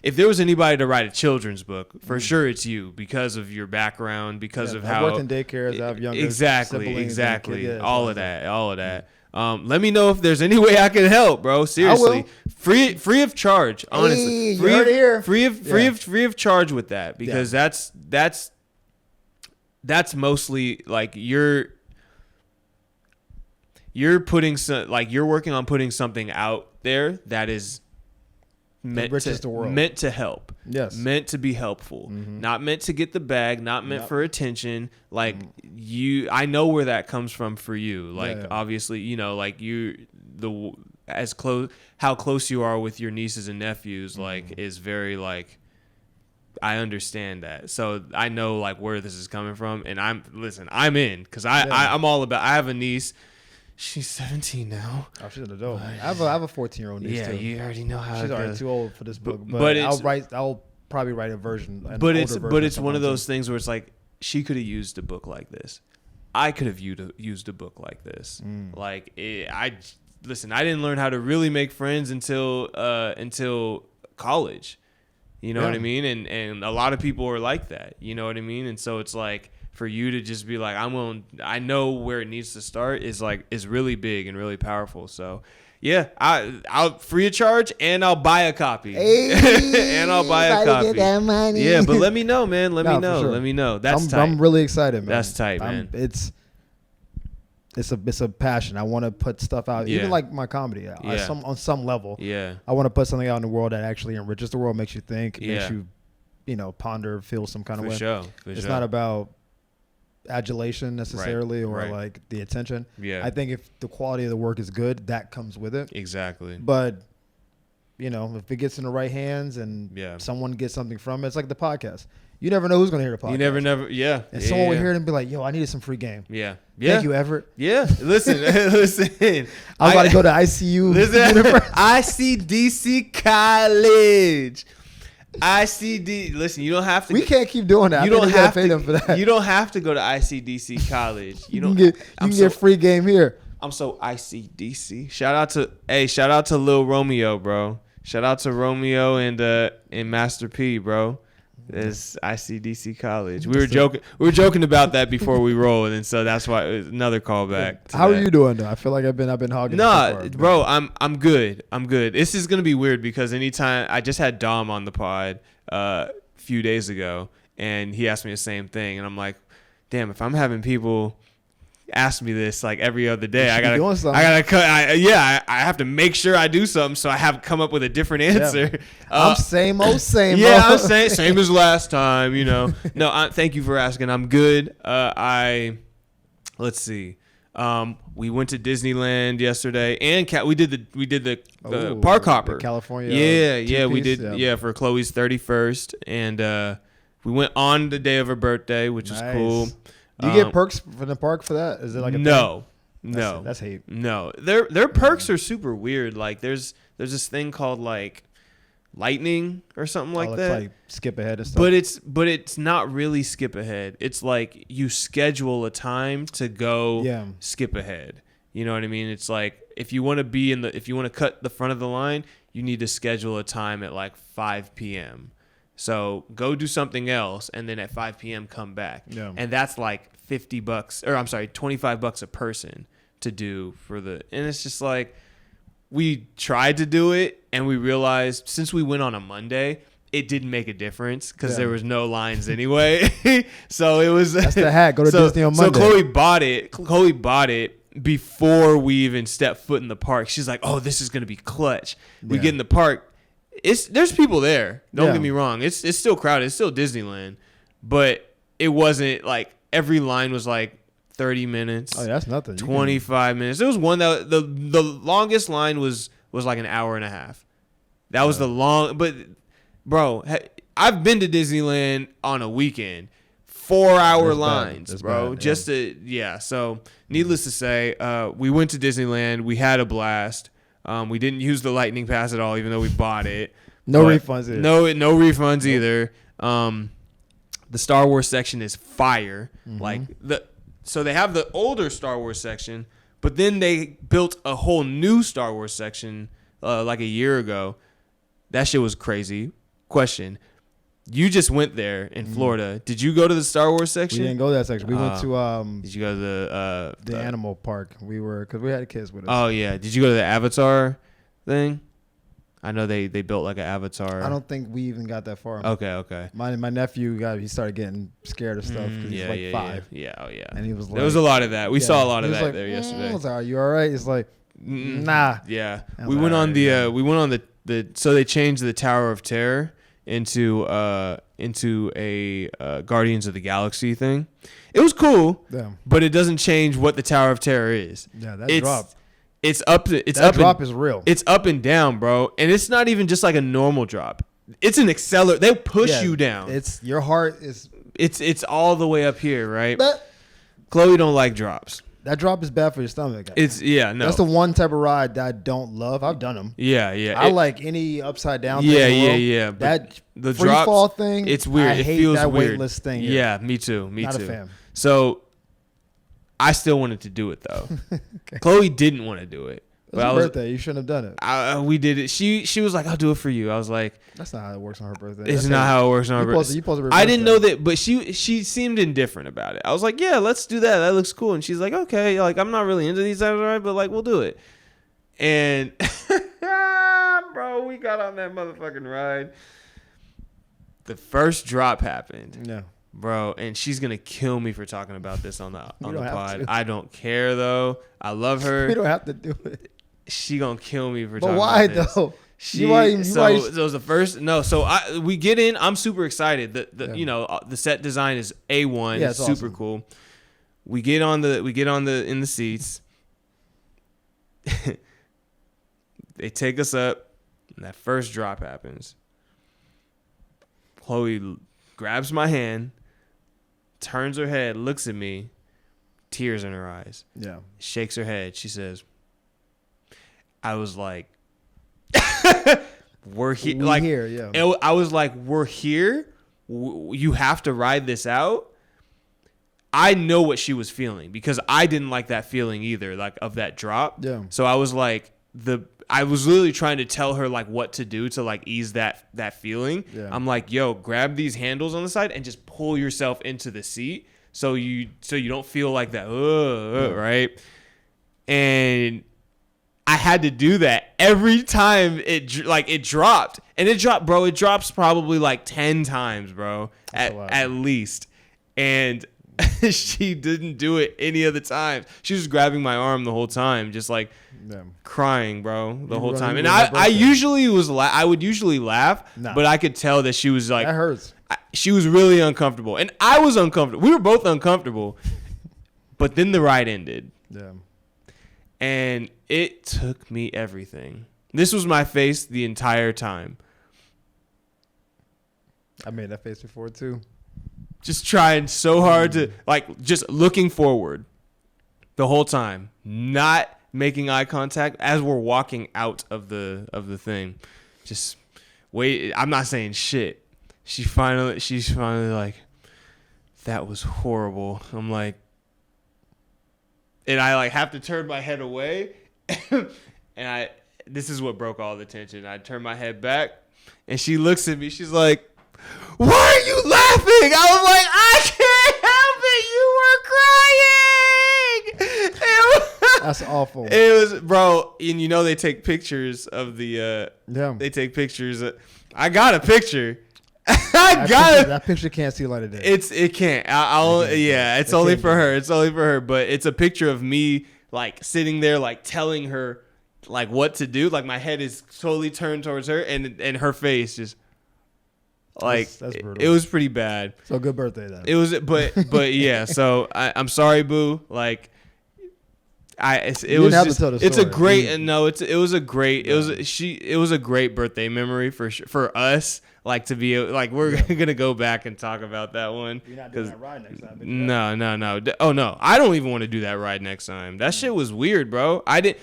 if there was anybody to write a children's book, for sure it's you because of your background, because of how I worked in daycares. I have younger exactly. All of that. Let me know if there's any way I can help, bro. Seriously, free of charge. Honestly, free of charge with that because that's mostly like you're putting you're working on putting something out there that is meant to help. Yes. Meant to be helpful. Not meant to get the bag, not meant for attention. Like I know where that comes from for you. Like obviously, how close you are with your nieces and nephews is very I understand that. So I know where this is coming from and I'm in cuz I'm all about I have a niece. She's 17 now. Oh, she's an adult. I have a 14-year-old niece too. Yeah, you already know how she's already too old for this book. But I'll probably write a version. But it's one of those things where it's like she could have used a book like this. I could have used a book like this. I didn't learn how to really make friends until college. You know what I mean? And a lot of people are like that. You know what I mean? And so it's like for you to just be like, I know where it needs to start is really big and really powerful. So Yeah, I'll free of charge, and I'll buy a copy. Hey, and I'll buy a copy. Get that money. Yeah, but let me know, man. Let me know. Sure. Let me know. That's tight. I'm really excited, man. That's tight, man. It's a passion. I want to put stuff out, even like my comedy. On some level. Yeah. I want to put something out in the world that actually enriches the world, makes you think, Yeah. makes you, ponder, feel some kind of way. For It's sure. not about adulation necessarily or right. like the attention. Yeah. I think if the quality of the work is good, that comes with it. Exactly. But if it gets in the right hands and someone gets something from it, it's like the podcast. You never know who's going to hear the podcast. You never. Yeah. And someone will hear it and be like, "Yo, I needed some free game." Yeah. Thank you, Everett. Yeah. Listen. I was about to go to ICU. Listen. ICDC College. Listen, you don't have to. We can't keep doing that. You don't have to pay them for that. You don't have to go to ICDC College. You can get free game here. I'm so ICDC. Shout out to Lil Romeo, bro. Shout out to Romeo and Master P, bro. It's ICDC College. We were joking about that before we rolled, and so that's why it was another callback. How are you doing though? I feel like I've been hogging. Nah, bro, I'm good. This is gonna be weird because anytime I just had Dom on the pod a few days ago, and he asked me the same thing, and I'm like, damn, if I'm having people ask me this like every other day, I have to make sure I do something, so I have come up with a different answer. I'm same old. Yeah, I'm saying same as last time. No, thank you for asking. I'm good. Let's see. We went to Disneyland yesterday, and we did the park hopper, the California. Yeah, we did. Yeah, for Chloe's 31st, and we went on the day of her birthday, which was cool. Do you get perks from the park for that? Is it like a no? That's hate. No, their perks are super weird. Like there's this thing called like lightning or something like that. Like skip ahead and stuff. But it's not really skip ahead. It's like you schedule a time to go skip ahead. You know what I mean? It's like if you want to cut the front of the line, you need to schedule a time at like 5 p.m. So go do something else, and then at 5 p.m. come back. Yeah. And that's like $25 a person to do and it's just like, we tried to do it, and we realized since we went on a Monday, it didn't make a difference because there was no lines anyway. So it was. That's the hack. Go to Disney on Monday. So Chloe bought it before we even stepped foot in the park. She's like, "Oh, this is gonna be clutch." We get in the park. There's people there. Don't get me wrong. It's still crowded. It's still Disneyland, but it wasn't like every line was like 30 minutes. Oh, that's nothing. 25 minutes. There was one that the longest line was like an hour and a half. That was the long. But bro, I've been to Disneyland on a weekend. 4-hour lines, bro. Bad. So needless to say, we went to Disneyland. We had a blast. We didn't use the lightning pass at all, even though we bought it. No refunds either. No refunds either. The Star Wars section is fire. Mm-hmm. So they have the older Star Wars section, but then they built a whole new Star Wars section like a year ago. That shit was crazy. Question. You just went there in Florida. Did you go to the Star Wars section? We didn't go to that section. We went to did you go to the animal park? Because we had kids with us. Oh yeah. Did you go to the Avatar thing? I know they built like an Avatar. I don't think we even got that far. Okay. My nephew he started getting scared of stuff because he's like 5. Yeah. Oh yeah. And he was like, there was a lot of that. We saw a lot of that there yesterday. I was like, "Are you all right?" He's like, "Nah." Yeah. We went on the so they changed the Tower of Terror into a Guardians of the Galaxy thing. It was cool, but it doesn't change what the Tower of Terror is. Yeah, that drop. It's up. Is real. It's up and down, bro, and it's not even just like a normal drop. It's an accelerator. They push you down. It's your heart is. It's all the way up here, right? But Chloe don't like drops. That drop is bad for your stomach. No. That's the one type of ride that I don't love. I've done them. Yeah. I like any upside down thing. Yeah. That the free fall thing. It's weird. I hate it feels that weird. weightless thing. Yeah, me too. Not a fan. So I still wanted to do it though. Okay. Chloe didn't want to do it. It was her birthday. You shouldn't have done it. We did it. She was like, "I'll do it for you." I was like, "That's not how it works on her birthday." It's not how it works on her birthday. I didn't know that, but she seemed indifferent about it. I was like, "Yeah, let's do that. That looks cool." And she's like, "Okay, like I'm not really into these, but like we'll do it." And bro, we got on that motherfucking ride. The first drop happened. Yeah. Bro, and she's gonna kill me for talking about this on the pod. To. I don't care though. I love her. We don't have to do it. She gonna kill me for but talking why about this. Though? So it was the first. No, so we get in. I'm super excited. The set design is A1. Yeah, it's super awesome. cool. We get in the seats. They take us up, and that first drop happens. Chloe grabs my hand, turns her head, looks at me, tears in her eyes. Yeah. Shakes her head. She says, I was like, we're here. Like, here, yeah. I was like, we're here. You have to ride this out. I know what she was feeling because I didn't like that feeling either, like of that drop. Yeah. So I was like, I was literally trying to tell her like what to do to like ease that feeling. Yeah. I'm like, yo, grab these handles on the side and just pull yourself into the seat so you don't feel like that, right? And I had to do that every time it dropped. And it dropped, bro. It drops probably like 10 times, bro, at least. And she didn't do it any of the time. She was grabbing my arm the whole time, just like crying, bro, the whole time. And I usually I would usually laugh, but I could tell that she was like, that hurts. She was really uncomfortable, and I was uncomfortable. We were both uncomfortable, but then the ride ended. Yeah. And it took me everything. This was my face the entire time. I made that face before too. Just trying so hard to just looking forward the whole time, not making eye contact as we're walking out of the thing. Just wait. I'm not saying shit. She's finally like, that was horrible. I'm like, and I like have to turn my head away, and this is what broke all the tension. I turn my head back, and she looks at me. She's like, why are you laughing? I was like, I can't help it. You were crying. That's awful. It was, bro. And they take pictures of the. Yeah. They take pictures. I got a picture. That picture can't see light of day. It can't. It's only for her. It's only for her. But it's a picture of me like sitting there, like telling her like what to do. Like my head is totally turned towards her, and her face just. Like that's it was pretty bad. So good birthday then. It was, but yeah. So I'm sorry, boo. Like it was a great birthday memory for us. Like to be like we're gonna go back and talk about that one. You're not doing that ride next time. No. Oh no, I don't even want to do that ride next time. That shit was weird, bro. I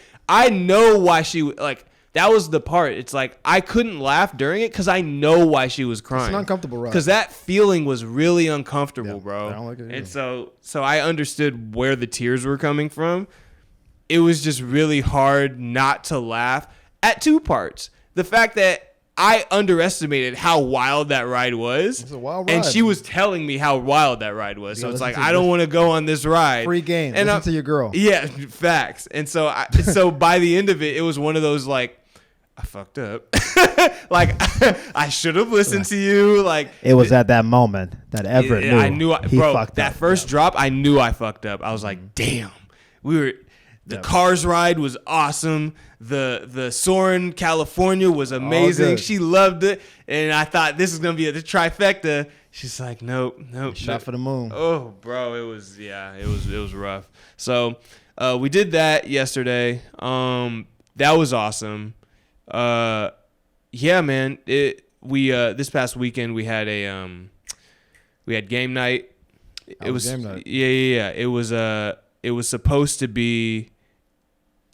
know why she like. That was the part. It's like I couldn't laugh during it because I know why she was crying. It's an uncomfortable ride. Because that feeling was really uncomfortable, bro. I don't like it either. And so I understood where the tears were coming from. It was just really hard not to laugh at two parts. The fact that I underestimated how wild that ride was. It's a wild ride. And she was telling me how wild that ride was. So it's like, I don't want to go on this ride. Free game. And listen to your girl. Yeah, facts. And so so by the end of it, it was one of those like, I fucked up. Like I should have listened to you. Like it was at that moment that Everett knew. I knew he fucked that up. first drop. I knew I fucked up. I was like, damn. The Cars ride was awesome. The Soarin' California was amazing. She loved it, and I thought this is gonna be the trifecta. She's like, nope. Shot for the moon. Oh, bro, it was rough. So we did that yesterday. That was awesome. Yeah, man. We this past weekend we had game night. It was game night. Yeah. It was supposed to be.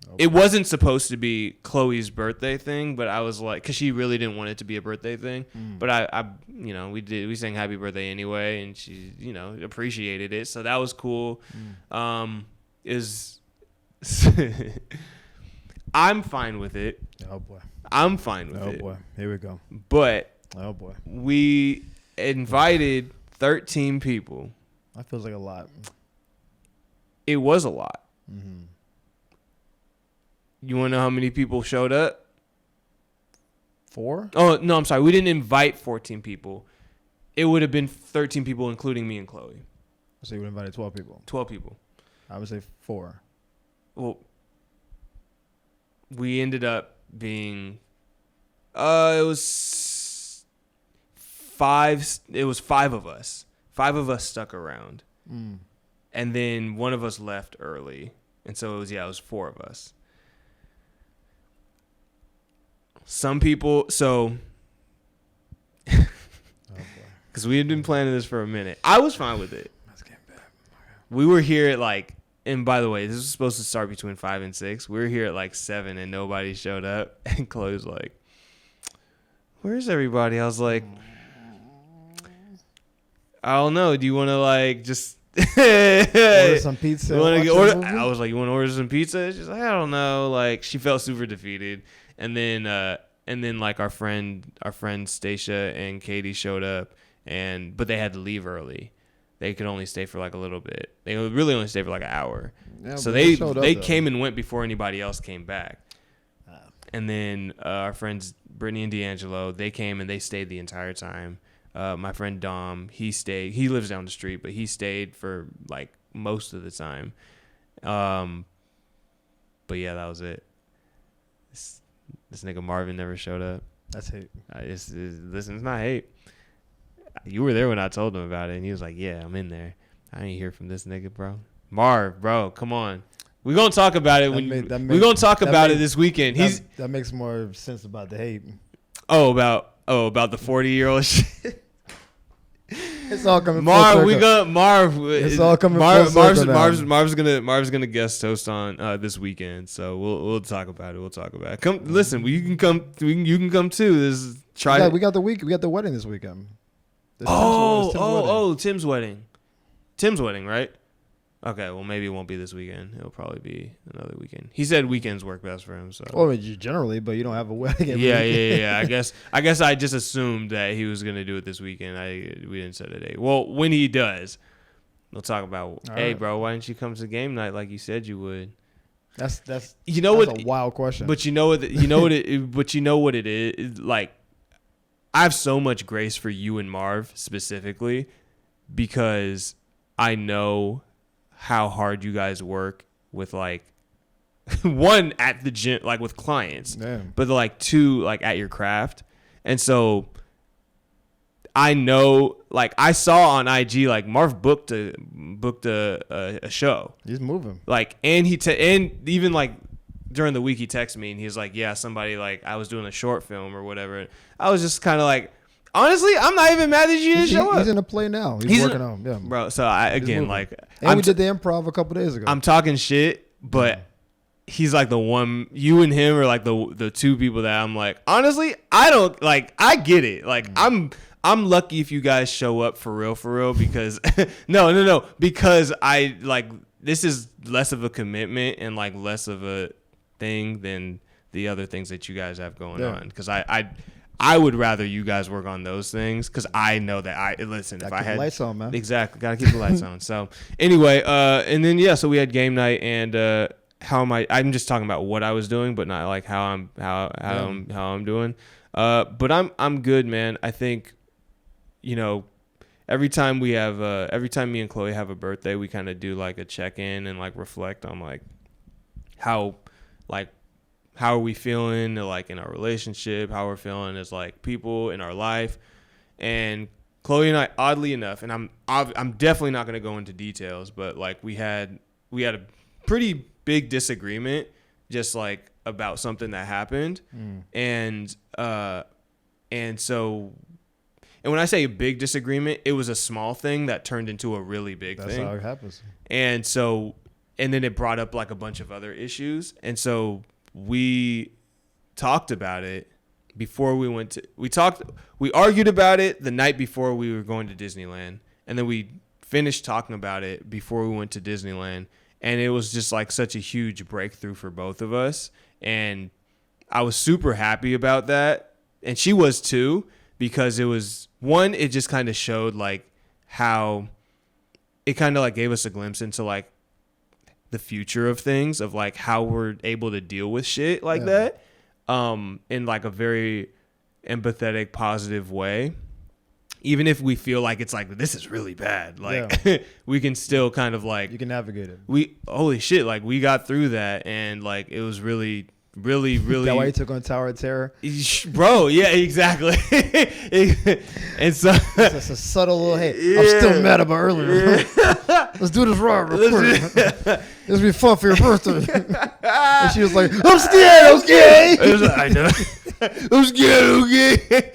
Okay. It wasn't supposed to be Chloe's birthday thing, but I was like, because she really didn't want it to be a birthday thing. But I we sang happy birthday anyway, and she, appreciated it, so that was cool. I'm fine with it. Oh boy. I'm fine with it. Oh boy. Here we go. But oh boy. We invited 13 people. That feels like a lot. It was a lot. Mm-hmm. You want to know how many people showed up? 4? Oh, no, I'm sorry. We didn't invite 14 people. It would have been 13 people, including me and Chloe. So you would have invited 12 people. 12 people. I would say 4. Well, we ended up being, it was 5. It was 5 of us. 5 of us stuck around. And then one of us left early. And so it was 4 of us. Some people, so, because we had been planning this for a minute. I was fine with it. That's getting bad. We were here at like, and by the way, this was supposed to start between 5 and 6. We were here at like 7 and nobody showed up. And Chloe was like, where's everybody? I was like, I don't know. Do you want to like just order some pizza? I was like, you want to order some pizza? She's like, I don't know. Like, she felt super defeated. And then like our friend Stacia and Katie showed up, but they had to leave early. They could only stay for like a little bit. They would really only stay for like an hour. Yeah, so they came and went before anybody else came back. And then our friends Brittany and D'Angelo, they came and they stayed the entire time. My friend Dom, he stayed. He lives down the street, but he stayed for like most of the time. But yeah, that was it. This nigga Marvin never showed up. That's hate. Listen, it's not hate. You were there when I told him about it, and he was like, yeah, I'm in there. I ain't hear from this nigga, bro. Marv, bro, come on. We're going to talk about it. We're going to talk about it this weekend. That makes more sense about the hate. About the 40-year-old shit. It's all coming. Marv, It's all coming. Marv's gonna guest host on this weekend, so we'll talk about it. Come listen. You can come too. We got the wedding this weekend. Tim's wedding. Tim's wedding, right? Okay, well maybe it won't be this weekend. It'll probably be another weekend. He said weekends work best for him. So. Well, generally, but you don't have a wedding. Yeah. I guess I just assumed that he was gonna do it this weekend. We didn't set a date. Well, when he does, we'll talk about. Hey, bro, why didn't you come to game night like you said you would? That's a wild question. But you know what it is. Like, I have so much grace for you and Marv specifically because I know how hard you guys work with like one at the gym, like with clients, but like 2 like at your craft. And so I know, like I saw on IG, like Marv booked a show. He's moving. Like, and and even like during the week he texted me and he was like, yeah, somebody like I was doing a short film or whatever. I was just kind of like, honestly, I'm not even mad that you didn't show up. He's in a play now. He's working on. Yeah, bro. So we did the improv a couple days ago. I'm talking shit, but he's like the one. You and him are like the 2 people that I'm like. Honestly, I don't like. I get it. Like I'm lucky if you guys show up for real because no because I like this is less of a commitment and like less of a thing than the other things that you guys have going on because I would rather you guys work on those things because I know that if I had lights on, man. Exactly, gotta keep the lights on. So anyway, and then so we had game night and I'm just talking about what I was doing, but not like how I'm doing. But I'm good, man. I think, every time me and Chloe have a birthday, we kind of do like a check-in and like reflect on like how are we feeling like in our relationship, how we're feeling as like people in our life. And Chloe and I, oddly enough, and I'm definitely not going to go into details, but like we had a pretty big disagreement just like about something that happened. And when I say a big disagreement, it was a small thing that turned into a really big thing. That's how it happens. And then it brought up like a bunch of other issues. And so we talked about it before we argued about it the night before we were going to Disneyland. And then we finished talking about it before we went to Disneyland. And it was just like such a huge breakthrough for both of us. And I was super happy about that. And she was too, because it was it just kind of showed like how it kind of like gave us a glimpse into like the future of things, of like how we're able to deal with shit like that, in like a very empathetic, positive way. Even if we feel like it's like, this is really bad, like we can still kind of like, you can navigate it. Holy shit, like we got through that, and like it was really That why you took on Tower of Terror, bro? Yeah, exactly. And so it's a subtle little hey. I'm still mad about earlier. Let's do this right real quick. This will be fun for your birthday. And she was like, I'm scared. Okay. I know. I'm scared. Okay.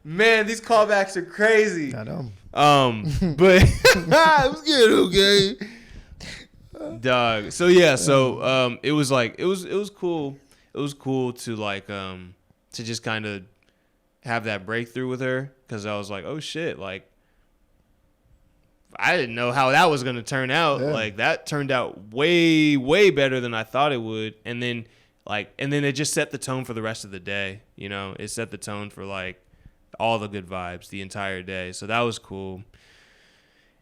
Man, these callbacks are crazy. I know. But I'm scared. Okay. Dog. So yeah, it was like it was cool. It was cool to like to just kind of have that breakthrough with her, because I was like, oh shit, like I didn't know how that was gonna turn out. Yeah. Like that turned out way better than I thought it would, and then it just set the tone for the rest of the day. You know, it set the tone for like all the good vibes the entire day. So that was cool.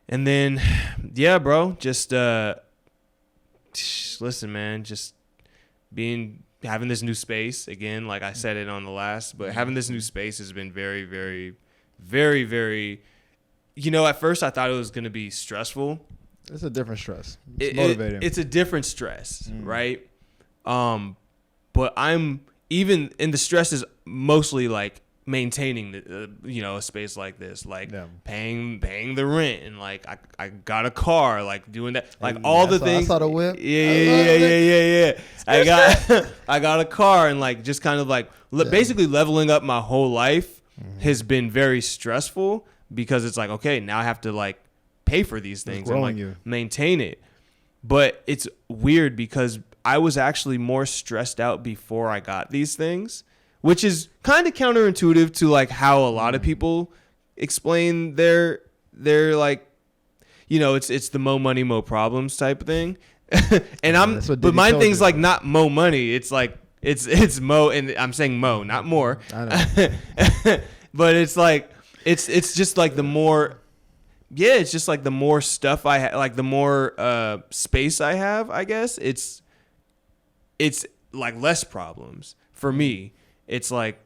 And then yeah, bro, just listen, man, just having this new space again, like I said it on the last, but having this new space has been very, very, very, very, at first I thought it was going to be stressful. It's a different stress. It's motivating. It's a different stress, right? But and the stress is mostly like maintaining a space like this, like paying the rent, and like I got a car, like doing that, like all the things. I saw the whip. Yeah. I got a car, and like just kind of like basically leveling up my whole life has been very stressful, because it's like, okay, now I have to like pay for these things and like maintain it. But it's weird because I was actually more stressed out before I got these things, which is kind of counterintuitive to like how a lot of people explain their like, it's the mo money, mo problems type of thing. And but my thing's like not mo money. It's like, it's mo, and I'm saying mo, not more. I know. But it's like, it's just like the more, it's just like the more stuff I have, like the more space I have, I guess it's like less problems for me. It's like,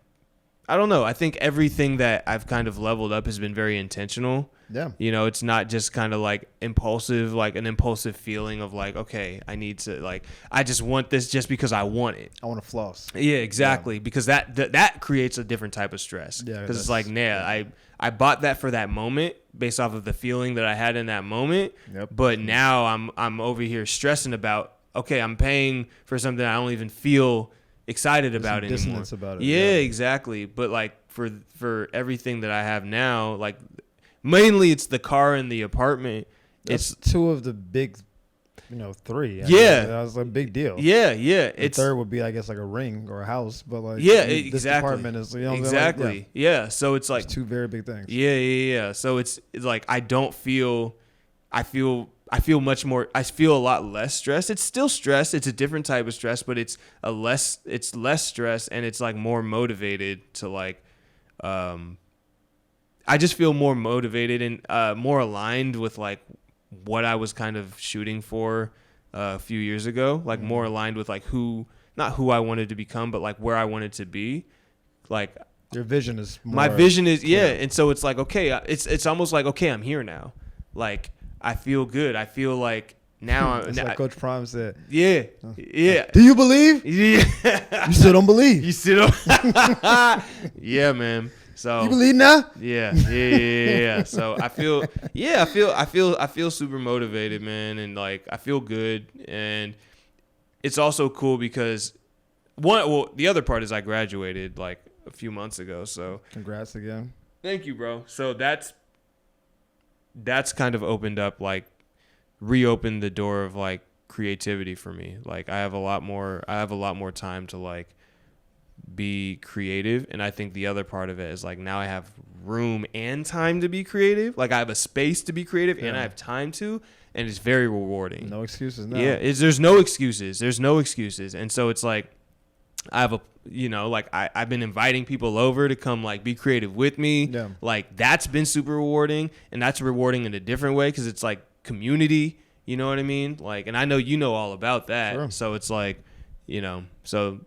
I don't know. I think everything that I've kind of leveled up has been very intentional. Yeah. It's not just kind of like impulsive, like an impulsive feeling of like, okay, I need to, like, I just want this just because I want it. I want to floss. Yeah, exactly. Yeah. Because that creates a different type of stress. Yeah. Because it's like, I bought that for that moment based off of the feeling that I had in that moment. Yep. But now I'm over here stressing about, okay, I'm paying for something I don't even feel excited about anymore. Dissonance about it. Yeah, exactly. But like for everything that I have now, like mainly it's the car and the apartment. It's two of the big, three. I mean, that was a big deal. Yeah. The third would be, I guess, like a ring or a house, but like exactly. This apartment is exactly. Like, yeah. So it's like two very big things. Yeah. So it's like I feel much more. I feel a lot less stress. It's still stress. It's a different type of stress, but it's less stress, and it's like more motivated to like. I just feel more motivated and more aligned with like what I was kind of shooting for a few years ago. Like more aligned with like not who I wanted to become, but like where I wanted to be. Like your vision is. My vision is and so it's like, okay, it's almost like, okay, I'm here now. Like. I feel good. I feel like now. That's like Coach Prime said. Yeah. Do you believe? Yeah. You still don't believe. You still don't. Yeah, man. So you believe now? Yeah. So I feel super motivated, man, and like I feel good, and it's also cool because the other part is I graduated like a few months ago. So congrats again. Thank you, bro. So that's kind of reopened the door of like creativity for me. Like I have a lot more time to like be creative. And I think the other part of it is like now I have room and time to be creative. Like I have a space to be creative and I have time to, and it's very rewarding. No excuses now. Yeah. There's no excuses. And so it's like, I have I've been inviting people over to come like be creative with me. Yeah. Like that's been super rewarding, and that's rewarding in a different way because it's like community. You know what I mean? Like, and I know you know all about that. Sure. So it's like, so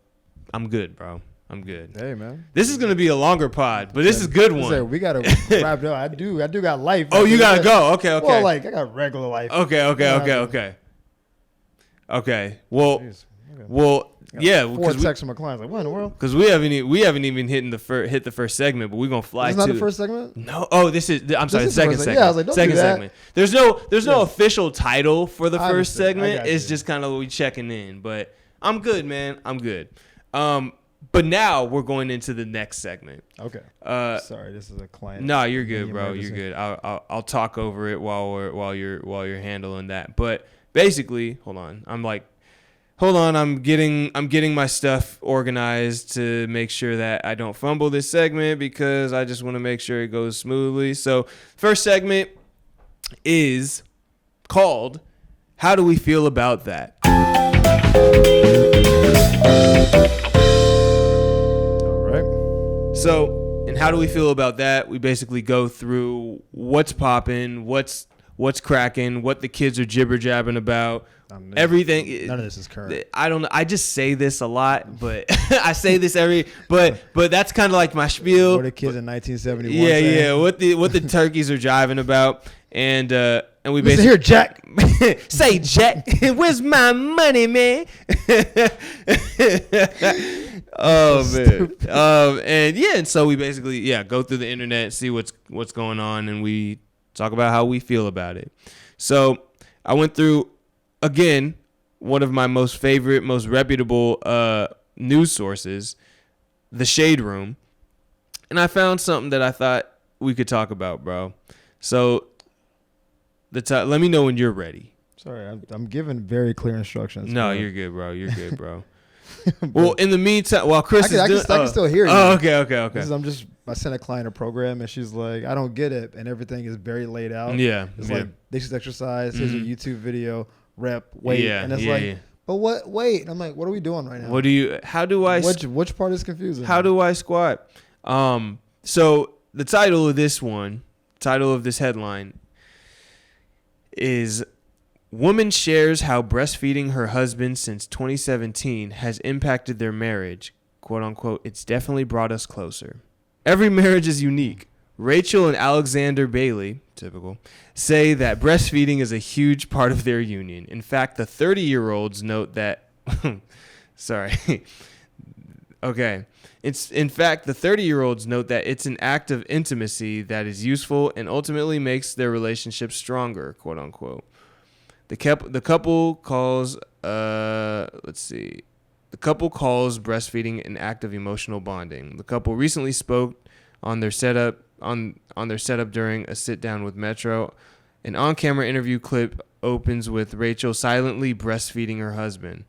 I'm good, bro. I'm good. Hey, man. This is gonna be a longer pod, but this is a good one. We gotta wrap it up. I do got life. Oh, you gotta go. Okay. Well, like I got regular life. Okay. Well, Jeez. yeah. 4 texts from my clients. Like, what in the world? Because we haven't even hit the first segment, but we're gonna fly. It's not the first segment. No. Oh, this is. I'm sorry. The second segment. Yeah, I was like, don't second do that. segment. There's no official title for the first understand. segment. It's just kind of we checking in. But I'm good, man. I'm good. But now we're going into the next segment. Okay. Sorry, this is a client. No, you're good, bro. You're good. I'll talk over it while you're handling that. But basically, hold on. I'm getting my stuff organized to make sure that I don't fumble this segment because I just want to make sure it goes smoothly. So, first segment is called "How Do We Feel About That?" So, and how do we feel about that? We basically go through what's popping, what's cracking, what the kids are jibber jabbing about, everything. None of this is current. I don't know. I just say this a lot, but I say this but that's kind of like my spiel. What the kids in 1971 Yeah. What the turkeys are jiving about, and we basically here, Jack. Say, Jack, where's my money, man? Oh man. And so we basically go through the internet, see what's going on, and we talk about how we feel about it. So I went through again one of my most reputable news sources, The Shade Room, and I found something that I thought we could talk about, bro. So let me know when you're ready. Sorry, I'm giving very clear instructions. No, you're good, bro. You're good, bro. Well, in the meantime, while Chris I can still hear you. Oh, okay. I sent a client a program, and she's like, I don't get it, and everything is very laid out. Yeah. It's like, this is exercise, here's a YouTube video, rep, wait. And it's but what, wait. I'm like, what are we doing right now? Which part is confusing? How do I squat? So the title of this headline is Woman Shares How Breastfeeding Her Husband Since 2017 Has Impacted Their Marriage. Quote unquote, it's definitely brought us closer. Every marriage is unique. Rachel and Alexander Bailey, typical, say that breastfeeding is a huge part of their union. In fact, the 30-year-olds note that sorry. Okay. In fact, the 30-year-olds note that it's an act of intimacy that is useful and ultimately makes their relationship stronger, quote unquote. The couple calls breastfeeding an act of emotional bonding. The couple recently spoke on their setup during a sit down with Metro. An on-camera interview clip opens with Rachel silently breastfeeding her husband.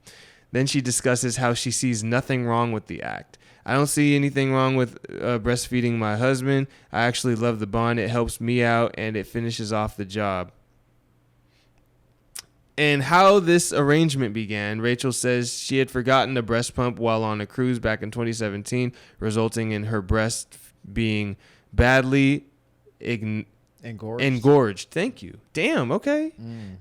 Then she discusses how she sees nothing wrong with the act. I don't see anything wrong with breastfeeding my husband. I actually love the bond. It helps me out and it finishes off the job. And how this arrangement began, Rachel says she had forgotten a breast pump while on a cruise back in 2017, resulting in her breast being badly engorged. Thank you. Damn, okay.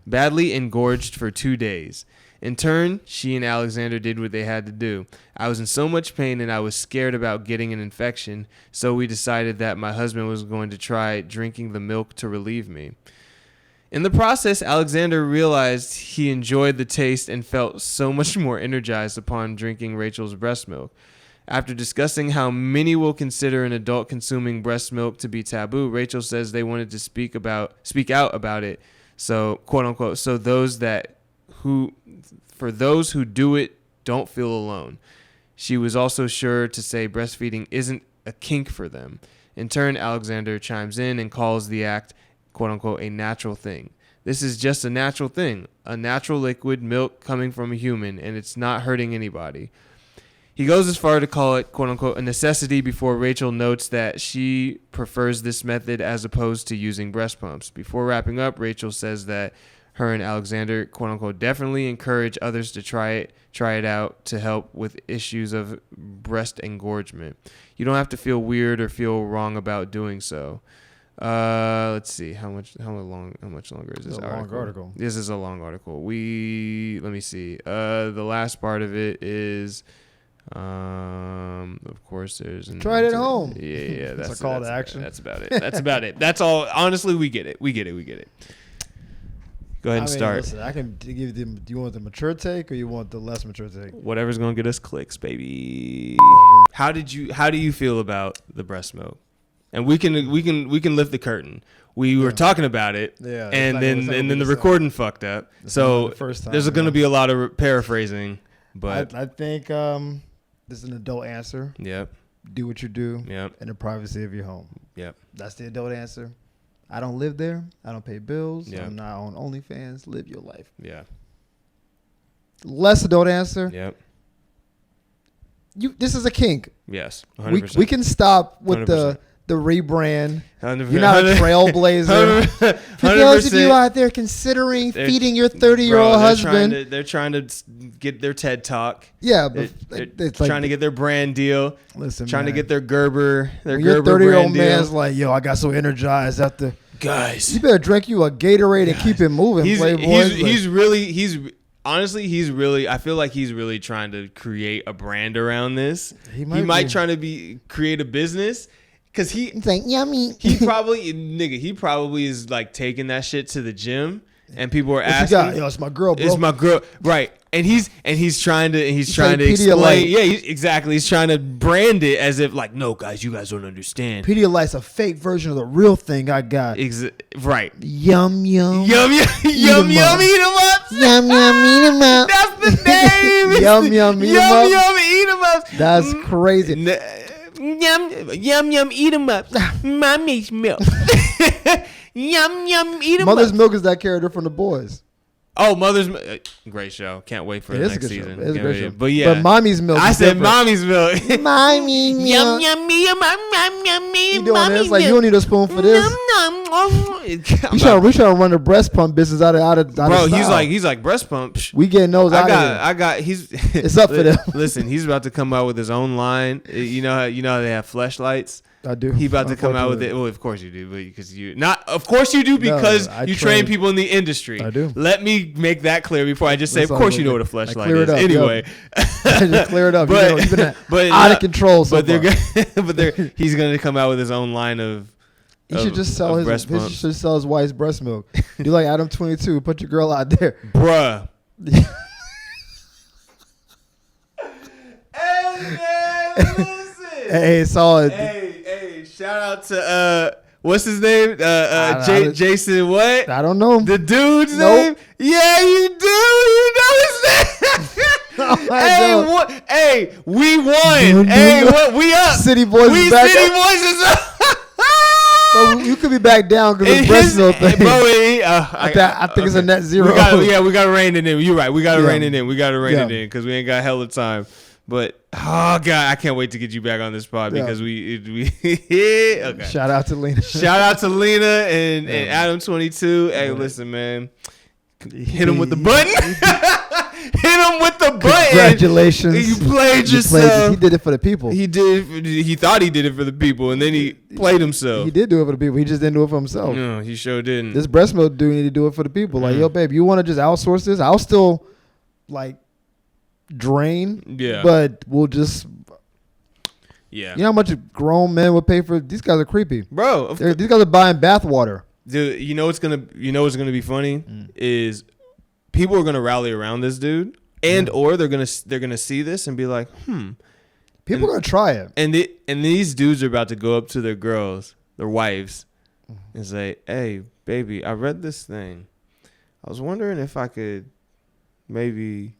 Badly engorged for 2 days. In turn, she and Alexander did what they had to do. I was in so much pain and I was scared about getting an infection, so we decided that my husband was going to try drinking the milk to relieve me. In the process, Alexander realized he enjoyed the taste and felt so much more energized upon drinking Rachel's breast milk. After discussing how many will consider an adult consuming breast milk to be taboo, Rachel says they wanted to speak out about it. So, quote unquote, for those who do it, don't feel alone. She was also sure to say breastfeeding isn't a kink for them. In turn, Alexander chimes in and calls the act, quote unquote, a natural thing. This is just a natural thing, a natural liquid milk coming from a human, and it's not hurting anybody. He goes as far to call it, quote unquote, a necessity before Rachel notes that she prefers this method as opposed to using breast pumps. Before wrapping up, Rachel says that her and Alexander, quote unquote, definitely encourage others to try it out to help with issues of breast engorgement. You don't have to feel weird or feel wrong about doing so. Let's see how much longer is this article? This is a long article. Let me see. The last part of it is, of course, there's try it at home. Yeah. That's a call to action. That's about it. That's about it. That's all. Honestly, we get it. Go ahead and start. Listen, I can give them. Do you want the mature take or you want the less mature take? Whatever's gonna get us clicks, baby. How do you feel about the breast milk? And we can lift the curtain. We were talking about it, and then the recording fucked up. So there's going to be a lot of paraphrasing, but I think this is an adult answer. Yep. Do what you do. Yep. In the privacy of your home. Yep. That's the adult answer. I don't live there. I don't pay bills. Yep. I'm not on OnlyFans. Live your life. Yeah. Less adult answer. Yep. This is a kink. Yes. 100%. We can stop with 100%. the rebrand. 100%. You're not a trailblazer. 100%. For those of you out there considering feeding your 30-year-old husband. They're trying to get their TED Talk. Yeah, but they're trying to get their brand deal. Listen, trying man, to get their Gerber. Your 30-year-old man's like, yo, I got so energized after. Guys, you better drink you a Gatorade and keep it moving, Playboy. He's really. I feel like he's really trying to create a brand around this. He might try to create a business. Cause he's like yummy. He probably is like taking that shit to the gym, and people are asking, "Yo, it's my girl, bro. It's my girl, right?" And he's trying to explain. Yeah, exactly. He's trying to brand it as if like, no, guys, you guys don't understand. Pedialyte's a fake version of the real thing I got. Right. Yum yum. Yum yum yum yum. Eat 'em up. Yum yum. Eat 'em up. That's the name. Yum yum. Eat 'em up. Yum yum. Eat 'em up. That's crazy. Yum yum. Eat 'em up. Mommy's milk. Yum yum. Eat 'em up. Mother's Milk is that character from The Boys. Oh, Mother's Milk. Great show. Can't wait for the next season. It's a great show. But yeah. But Mommy's Milk. I said Mommy's Milk. Mommy milk. Yum, yum, yum, yum, yum, you doing this? Like, you don't need a spoon for this. We trying to run the breast pump business out of bro, style. he's like breast pump. We getting those out of here. It's up for them. Listen, he's about to come out with his own line. You know how they have fleshlights? I do. He about to come out with it. Well, of course you do, because you train people in the industry. I do. Let me make that clear before I just say, of course you know what a fleshlight is. Up, anyway, just clear it up. You've been out of control. So he's going to come out with his own line of. He should just sell his wife's breast milk. Do like Adam 22. Put your girl out there, bruh. Hey, solid. Hey, shout out to what's his name? Jason what? I don't know. The dude's name? Yeah, you do. You know his name. Hey, we won. Hey, what? We up. City Boys is back up. But you could be back down because of breast milk thing. Bro, I think it's a net zero. We got to rein it in. You're right. We got to rein it in. Because we ain't got hell of time. But oh god, I can't wait to get you back on this pod because we okay. Shout out to Lena. Shout out to Lena and Adam 22. Hey, listen, man, hit him with the button. Hit him with the button. Congratulations, you played yourself. He did it for the people. He did. He thought he did it for the people, and then he played himself. He did do it for the people. He just didn't do it for himself. No, he sure didn't. This breast milk dude need to do it for the people. Like, yo, babe, you want to just outsource this? I'll still like. Drain, but we'll just, you know how much grown men would pay for? These guys are creepy, bro. These guys are buying bathwater, dude. You know what's gonna be funny is people are gonna rally around this dude, or they're gonna see this and be like, people are gonna try it, and these dudes are about to go up to their girls, their wives, and say, hey, baby, I read this thing. I was wondering if I could maybe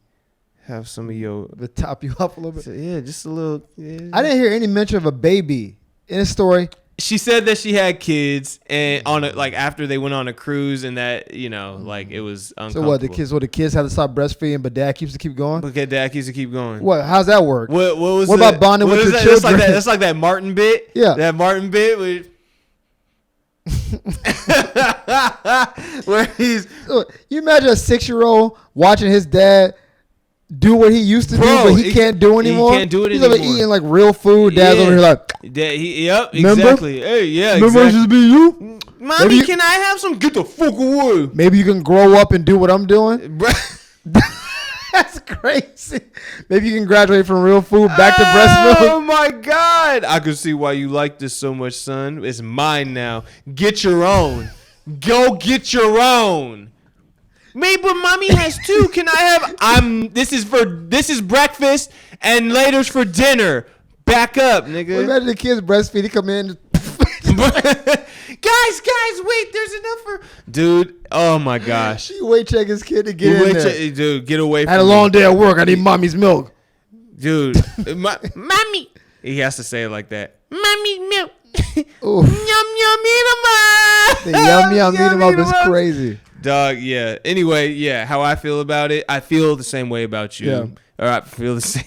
have some of your to top you up a little bit. Yeah, just a little. Yeah. I didn't hear any mention of a baby in the story. She said that she had kids and after they went on a cruise and that like it was uncomfortable. So what the kids have to stop breastfeeding, but dad keeps to keep going. Okay, dad keeps to keep going. What? How's that work? What about bonding with your children? That's like that Martin bit. Yeah, that Martin bit with. Where you imagine a 6-year-old watching his dad do what he used to do, but he can't do anymore. He can't do it He's anymore. He's eating like real food. Dad's over here like, yep, remember? Exactly. Hey, yeah, remember exactly. it should be you? Mommy, can I have some? Get the fuck away. Maybe you can grow up and do what I'm doing. That's crazy. Maybe you can graduate from real food back to breast milk. Oh my God. I can see why you like this so much, son. It's mine now. Get your own. Go get your own. Maybe mommy has two. Can I have? This is breakfast and later's for dinner. Back up, nigga. Well, imagine the kids breastfeed. He come in. Guys, wait. There's enough for dude. Oh my gosh. You weight check his kid to get in there. Dude, get away from me. Had a long day at work. I need mommy's milk. Dude, mommy. He has to say it like that. Mommy's milk. Oof. Yum yum eat 'em up. The yum eat 'em up is crazy. Dog, yeah. Anyway, yeah. How I feel about it, I feel the same way about you. Yeah. Or I feel the same.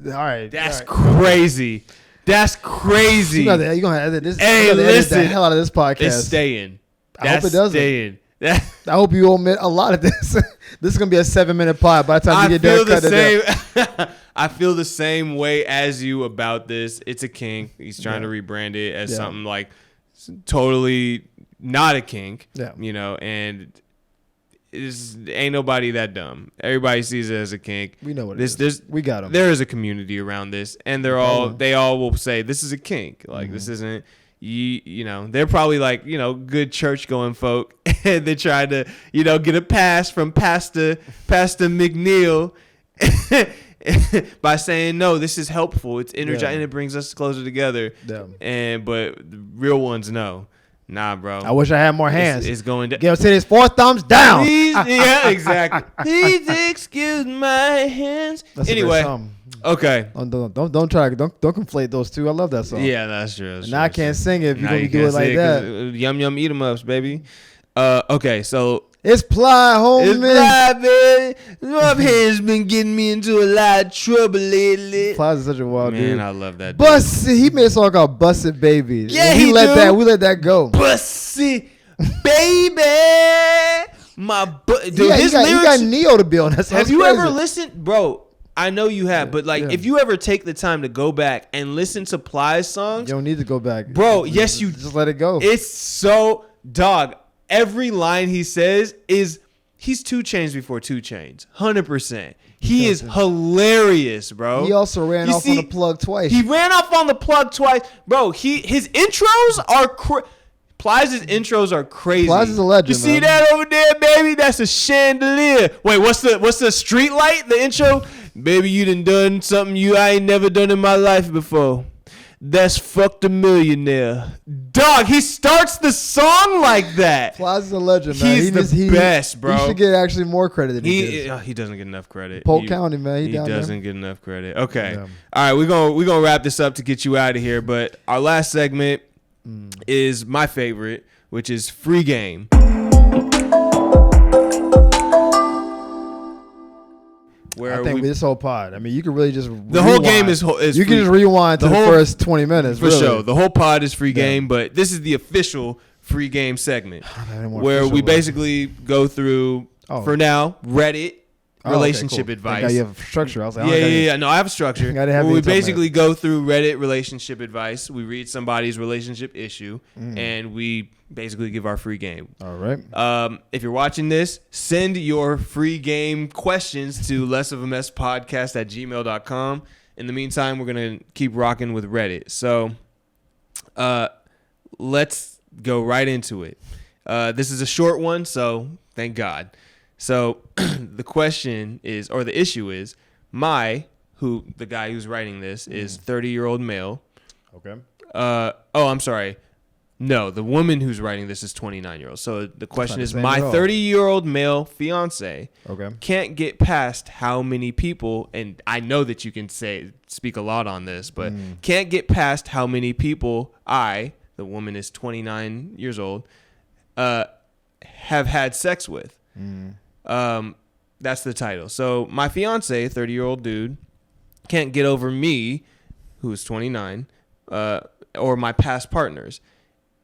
All right. That's crazy. That's crazy. You're going to edit this. Hey, edit listen. the hell out of this podcast. It's staying. I hope it doesn't. Staying. I hope you omit a lot of this. This is going to be a 7-minute pod. By the time you get done, cut it down. I feel the same way as you about this. It's a kink. He's trying to rebrand it as something like totally not a kink. Yeah. You know, and ain't nobody that dumb. Everybody sees it as a kink. We know what it is. We got them. There is a community around this, and they all will say this is a kink. Like this isn't. You know, they're probably like, you know, good church going folk, and they try to, you know, get a pass from Pastor McNeil by saying, no, this is helpful. It's energizing. It brings us closer together. Yeah. But the real ones, no. Nah, bro. I wish I had more hands. It's going down. Give his 4 thumbs down. Yeah, exactly. Please excuse my hands. That's anyway. Okay. Don't conflate those two. I love that song. Yeah, that's true. Now I can't sing it if you're gonna do it like that. Yum yum eat 'em ups, baby. Okay, so it's Ply, homie. It's Ply, baby. My hands been getting me into a lot of trouble lately. Ply's such a wild dude. Man, I love that. Bussy. He made a song called "Busted Baby." Yeah, we let that go. Bussy, baby. Dude, his lyrics. He got Neo to be on that song. Have you ever listened, bro? I know you have, but if you ever take the time to go back and listen to Ply's songs, you don't need to go back, bro. Yes, you just let it go. It's so dog. Every line he says is he's 2 Chainz before 2 Chainz, 100%. He is hilarious, bro. He also ran off on the plug twice. He ran off on the plug twice, bro. His intros are Ply's intros are crazy. Ply's is a legend. You see that over there, baby? That's a chandelier. Wait, what's the street light? The intro, baby, you done something I ain't never done in my life before. That's fucked a millionaire. Dog, he starts the song like that. Ply's is a legend, man. He's the best, bro. He should get actually more credit than he does. He doesn't get enough credit. Polk County, man. He doesn't get enough credit. Okay. Yeah. All right, we're gonna wrap this up to get you out of here. But our last segment is my favorite, which is free game. I think this whole pod. I mean, you can really just whole game is you can just rewind to the first 20 minutes for sure. The whole pod is free game, but this is the official free game segment where we basically go through for now Reddit relationship advice. You have a structure. I was like, No, I have a structure. We basically go through Reddit relationship advice. We read somebody's relationship issue, and we basically give our free game. All right. If you're watching this, send your free game questions to lessofamesspodcast@gmail.com. In the meantime, we're going to keep rocking with Reddit. So let's go right into it. This is a short one, so thank God. So the question is, or the issue is, the guy who's writing this is 30-year-old male. Okay. I'm sorry. No, the woman who's writing this is 29-year-old. So the question is, my 30-year-old male fiance can't get past how many people, and I know that you can speak a lot on this, but can't get past how many people the woman is 29 years old, have had sex with. That's the title. So my fiance, 30-year-old dude, can't get over me, who is 29, or my past partners.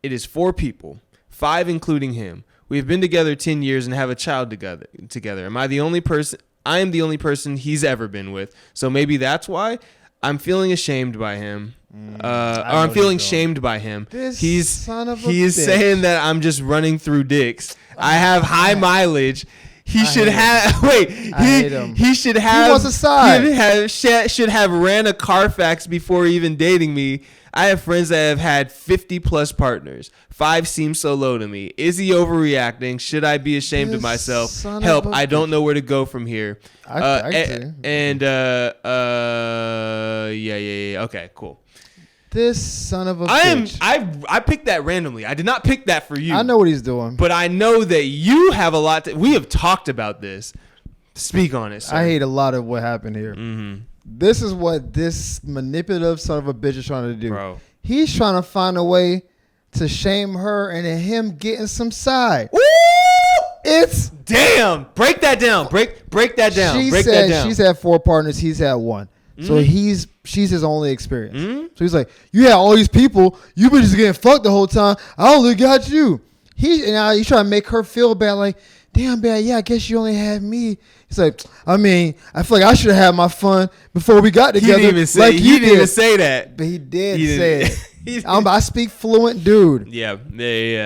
It is 4 people, 5 including him. We have been together 10 years and have a child together. Am I the only person? I am the only person he's ever been with. So maybe that's why I'm feeling ashamed by him. Or I'm feeling shamed by him. He's saying that I'm just running through dicks. I have high mileage. He should have. Wait, he should have. He wants a side. Should have ran a Carfax before even dating me. I have friends that have had 50 plus partners. 5 seems so low to me. Is he overreacting? Should I be ashamed of myself? Help! I don't know where to go from here. Yeah. Okay, cool. This son of a bitch. I picked that randomly. I did not pick that for you. I know what he's doing. But I know that you have a lot we have talked about this. Speak on it, sir. I hate a lot of what happened here. Mm-hmm. This is what this manipulative son of a bitch is trying to do. Bro. He's trying to find a way to shame her and him getting some side. Woo! It's damn. Break that down. Break that down. Break that down. She's had 4 partners. He's had 1. So she's his only experience. So he's like, you had all these people. You been just getting fucked the whole time. I only got you. He's trying to make her feel bad. Like, damn, bad. Yeah, I guess you only had me. He's like, I mean, I feel like I should have had my fun before we got together. He didn't even say that. But he did say it. I speak fluent, dude. Yeah.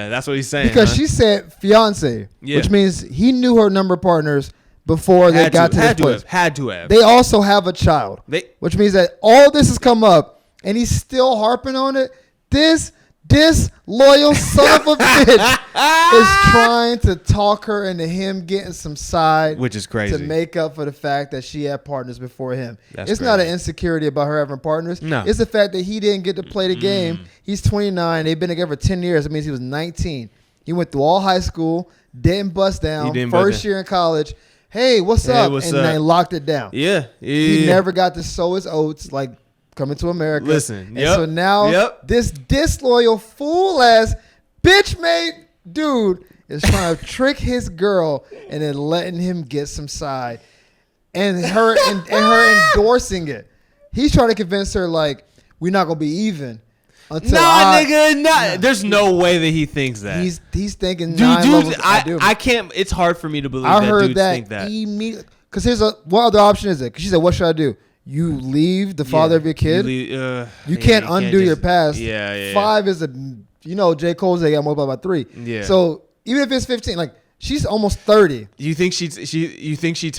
That's what he's saying. Because she said fiance, which means he knew her number of partners before they got to this place. Had to have. They also have a child, which means that all this has come up, and he's still harping on it. This disloyal son of a bitch is trying to talk her into him getting some side, which is crazy, to make up for the fact that she had partners before him. That's it's crazy. Not an insecurity about her having partners. No, it's the fact that he didn't get to play the game. He's 29. They've been together for 10 years. It means he was 19. He went through all high school, didn't bust down. First year in college. Hey, what's up? And they locked it down. Yeah. He never got to sow his oats like coming to America. Listen. And so now this disloyal fool ass bitch made dude is trying to trick his girl and then letting him get some side. And her endorsing it. He's trying to convince her like we're not gonna be even. Nigga. There's no way that he thinks that. He's thinking, dude. I can't. It's hard for me to believe. I heard that think that. Because what other option is it? Because she said, "What should I do? You leave the father of your kid. You can't undo your past. 5 is J. Cole's they got multiplied by 3. Yeah. So even if it's 15, like she's almost 30. You think she's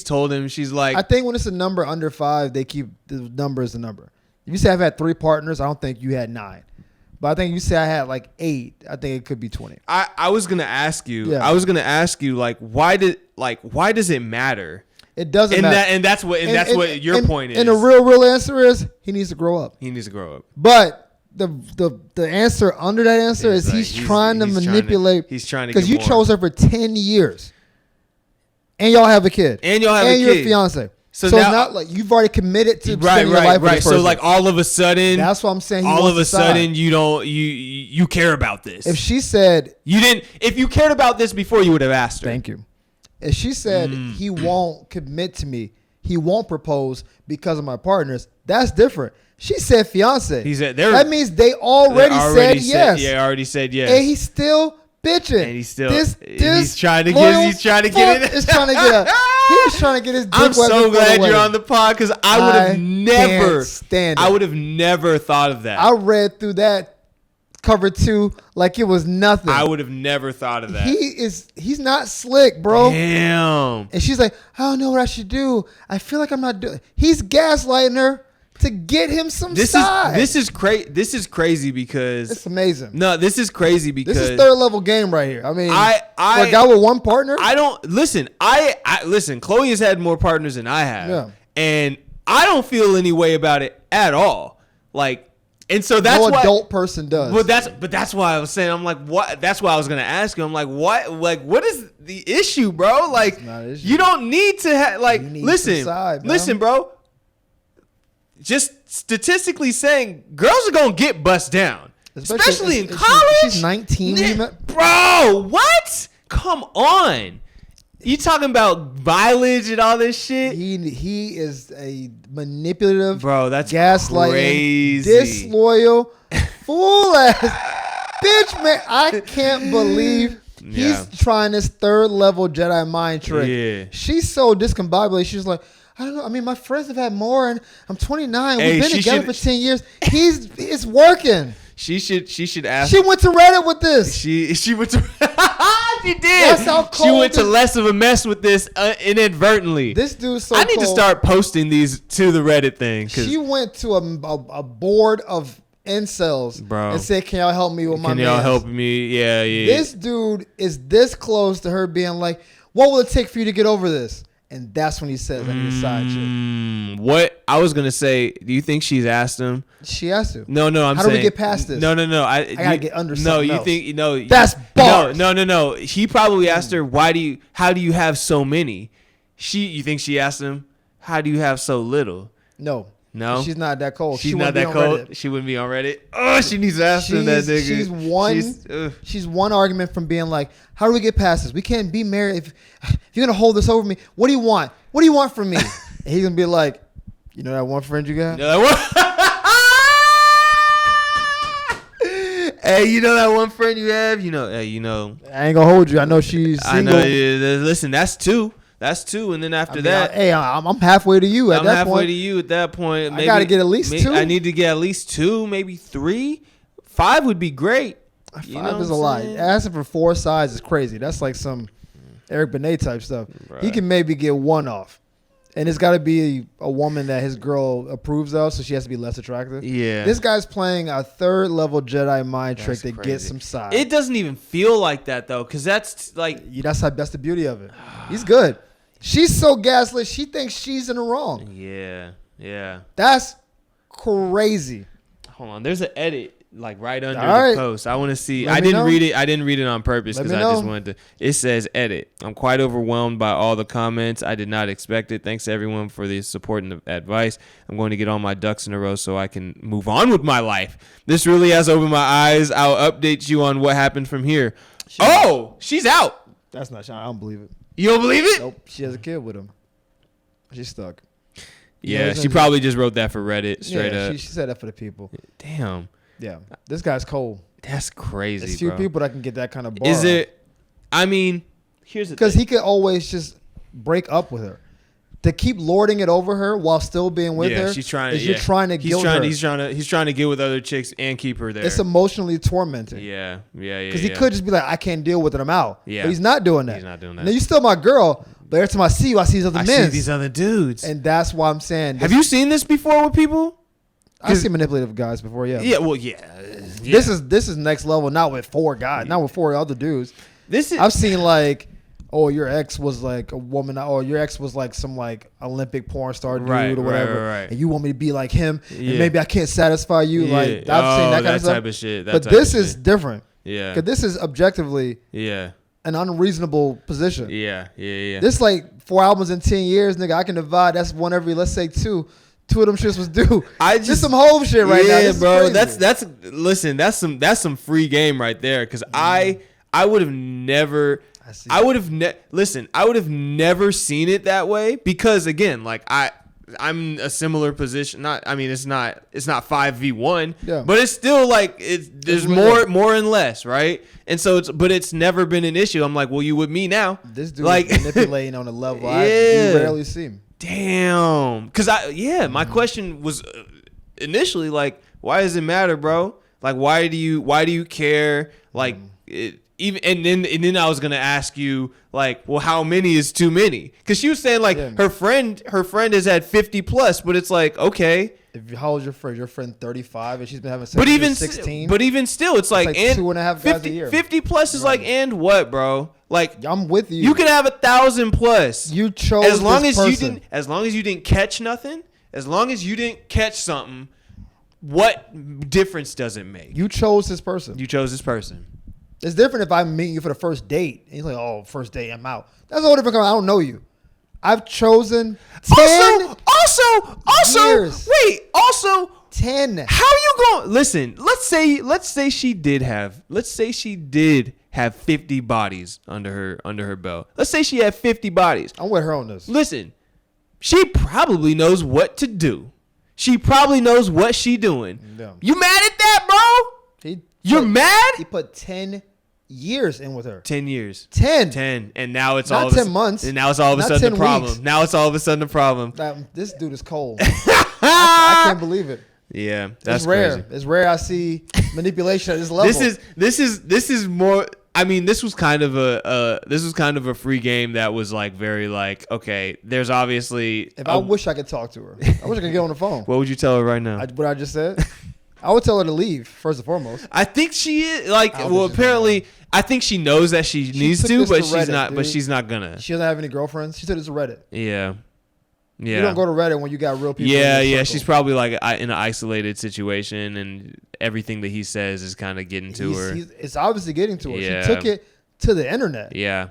told him? She's like, I think when it's a number under 5, they keep the number as a number. If you say I've had 3 partners, I don't think you had 9. But I think you say I had like 8. I think it could be 20. I was gonna ask you. Yeah. I was gonna ask you why does it matter? It doesn't matter. That's what your point is. And the real answer is he needs to grow up. He needs to grow up. But the answer under that answer is he's trying to manipulate. He's trying to because you chose her for 10 years, and y'all have a kid, and you're a fiance. So now, it's not like you've already committed to spending your life with this person. So like all of a sudden, that's what I'm saying. All of a sudden, you care about this. If she said if you cared about this before, you would have asked her. Thank you. If she said he won't commit to me, he won't propose because of my partners, that's different. She said fiance. That means they already said yes. Yeah, already said yes. And he's still bitching. And he's trying to get it. He's trying to get his dick I'm so glad you're on the pod because I would have never stand it. I would have never thought of that. I read through that cover 2 like it was nothing. I would have never thought of that. He's not slick, bro. Damn. And she's like, I don't know what I should do. I feel like I'm not doing. He's gaslighting her to get him some side. This is crazy because it's amazing. No, this is crazy because this is 3rd level game right here. I mean, for a guy with 1 partner. I don't listen. I listen. Chloe has had more partners than I have, and I don't feel any way about it at all. Like. And so that's no why adult person does. But that's why I was saying I'm like what? That's why I was gonna ask you. I'm like what? Like what is the issue, bro? Like you don't need to have like listen, bro. Just statistically saying, girls are gonna get bust down, especially in college. She's 19, bro. What? Come on. You talking about mileage and all this shit? He is a manipulative, bro. That's gaslighting, crazy, disloyal, fool ass bitch, man. I can't believe He's trying this third level Jedi mind trick. Yeah. She's so discombobulated. She's like, I don't know. I mean, my friends have had more, and I'm 29. Hey, We've been together for 10 years. It's working. She should ask. She went to Reddit with this. She went to. She did. That's how cold she went to Less of a Mess with this inadvertently. This dude's so I need cold. to start posting these to the Reddit thing. She went to a board of incels, bro, and said, "Can y'all help me with my man? Can y'all help me? Yeah. This dude is this close to her being like, "What will it take for you to get over this?" And that's when he says, "I need a side chick." What I was gonna say? Do you think she's asked him? She has to. No. I'm How saying, do we get past this? No. I gotta get under something you else. think no? That's bars. No. He probably asked her, how do you have so many? You think she asked him, how do you have so little? No, she's not that cold. She's not that cold. She wouldn't be on Reddit. Oh, she needs to ask him that nigga. She's one argument from being like, how do we get past this? We can't be married if you're gonna hold this over me. What do you want? What do you want from me? And he's gonna be like, you know that one friend you got? Hey, you know that one friend you have? I ain't gonna hold you. I know she's single. I know. Listen, that's two. And then after that, I'm halfway to you at that point. I'm halfway to you at that point. Maybe, I gotta get at least two. I need to get at least 2, maybe 3. 5 would be great. 5 is a lot. Asking for 4 sides is crazy. That's like some Eric Benet type stuff. Right. He can maybe get 1 off. And it's got to be a woman that his girl approves of, so she has to be less attractive. Yeah. This guy's playing a third level Jedi mind trick that gets some sides. It doesn't even feel like that, though, because that's like... That's the beauty of it. He's good. She's so gaslit, she thinks she's in the wrong. Yeah. That's crazy. Hold on. There's an edit like right under the post. I want to see. I didn't read it on purpose because I just wanted to. It says edit. I'm quite overwhelmed by all the comments. I did not expect it. Thanks to everyone for the support and the advice. I'm going to get all my ducks in a row so I can move on with my life. This really has opened my eyes. I'll update you on what happened from here. She's out. That's not. I don't believe it. You don't believe it? Nope. She has a kid with him. She's stuck. Yeah, she probably just wrote that for Reddit straight up. She said that for the people. Damn. Yeah. This guy's cold. That's crazy, There's few people that can get that kind of bar. Is it? I mean, here's the thing. Because he could always just break up with her. To keep lording it over her while still being with her. She's trying to. You're trying to guilt her. He's trying to get with other chicks and keep her there. It's emotionally tormenting. Yeah. Because he could just be like, I can't deal with it. I'm out. Yeah. But he's not doing that. Now you're still my girl, but every time I see you, I see these other men. I see these other dudes. And that's why I'm saying. Have you seen this before with people? I've seen manipulative guys before. Yeah. Yeah. Well. Yeah. This is next level. Not with 4 guys. Not with 4 other dudes. I've seen like. Oh, your ex was like a woman. Or your ex was like some like Olympic porn star dude or whatever. Right. And you want me to be like him, and maybe I can't satisfy you. Yeah. Like I've seen that kind of stuff. Type of shit. But this is different. Yeah. Because this is objectively an unreasonable position. Yeah. This like 4 albums in 10 years, nigga. I can divide. That's one every. Let's say 2. 2 of them shits was due. Just some whole shit right now. Yeah, bro. That's some free game right there. Because I would have never. I would have never seen it that way because again, like I'm a similar position. It's not 5v1, but it's still like there's more and less, right? And so it's never been an issue. I'm like, well, you with me now? This dude like is manipulating on a level I rarely see him. Damn, because my question was initially like, why does it matter, bro? Like, why do you care? Like it. Even and then I was gonna ask you like, well, how many is too many? Because she was saying like her friend has had 50 plus, but it's like okay. How old is your friend? Your friend 35, and she's been having sex since 16. But even still, it's like and 2.5 guys a year. 50 plus is like and what, bro? Like I'm with you. You could have 1,000 plus. You chose as long this as person. As long as you didn't catch nothing. As long as you didn't catch something, what difference does it make? You chose this person. You chose this person. It's different if I'm meeting you for the first date. And he's like, oh, first date, I'm out. That's a whole different. I don't know you. I've chosen 10 years. Wait, also 10. How you going? Listen, let's say she did have 50 bodies under her belt. Let's say she had 50 bodies. I'm with her on this. Listen, she probably knows what to do. She probably knows what she doing. Yeah. You mad at that, bro? You're mad? He put 10 years in with her. 10 years. 10. And now it's not all 10 months. And now it's all of a Not sudden 10 the problem. weeks. Now it's all of a sudden the problem. This dude is cold. I can't believe it. Yeah, that's it's rare. crazy. It's rare I see manipulation at this level. This is more. I mean, this was kind of a free game that was like very like, okay, there's obviously. I wish I could talk to her. I wish I could get on the phone. What would you tell her right now? What I just said. I would tell her to leave first and foremost. I think she is like. Well, apparently, I think she knows that she needs to, but she's Reddit, not. Dude. But she's not gonna. She doesn't have any girlfriends. She said it's a Reddit. Yeah. Yeah. You don't go to Reddit when you got real people. Yeah, in your yeah. circle. She's probably like in an isolated situation, and everything that he says is kind of getting to her. It's obviously getting to her. Yeah. She took it to the internet. Yeah.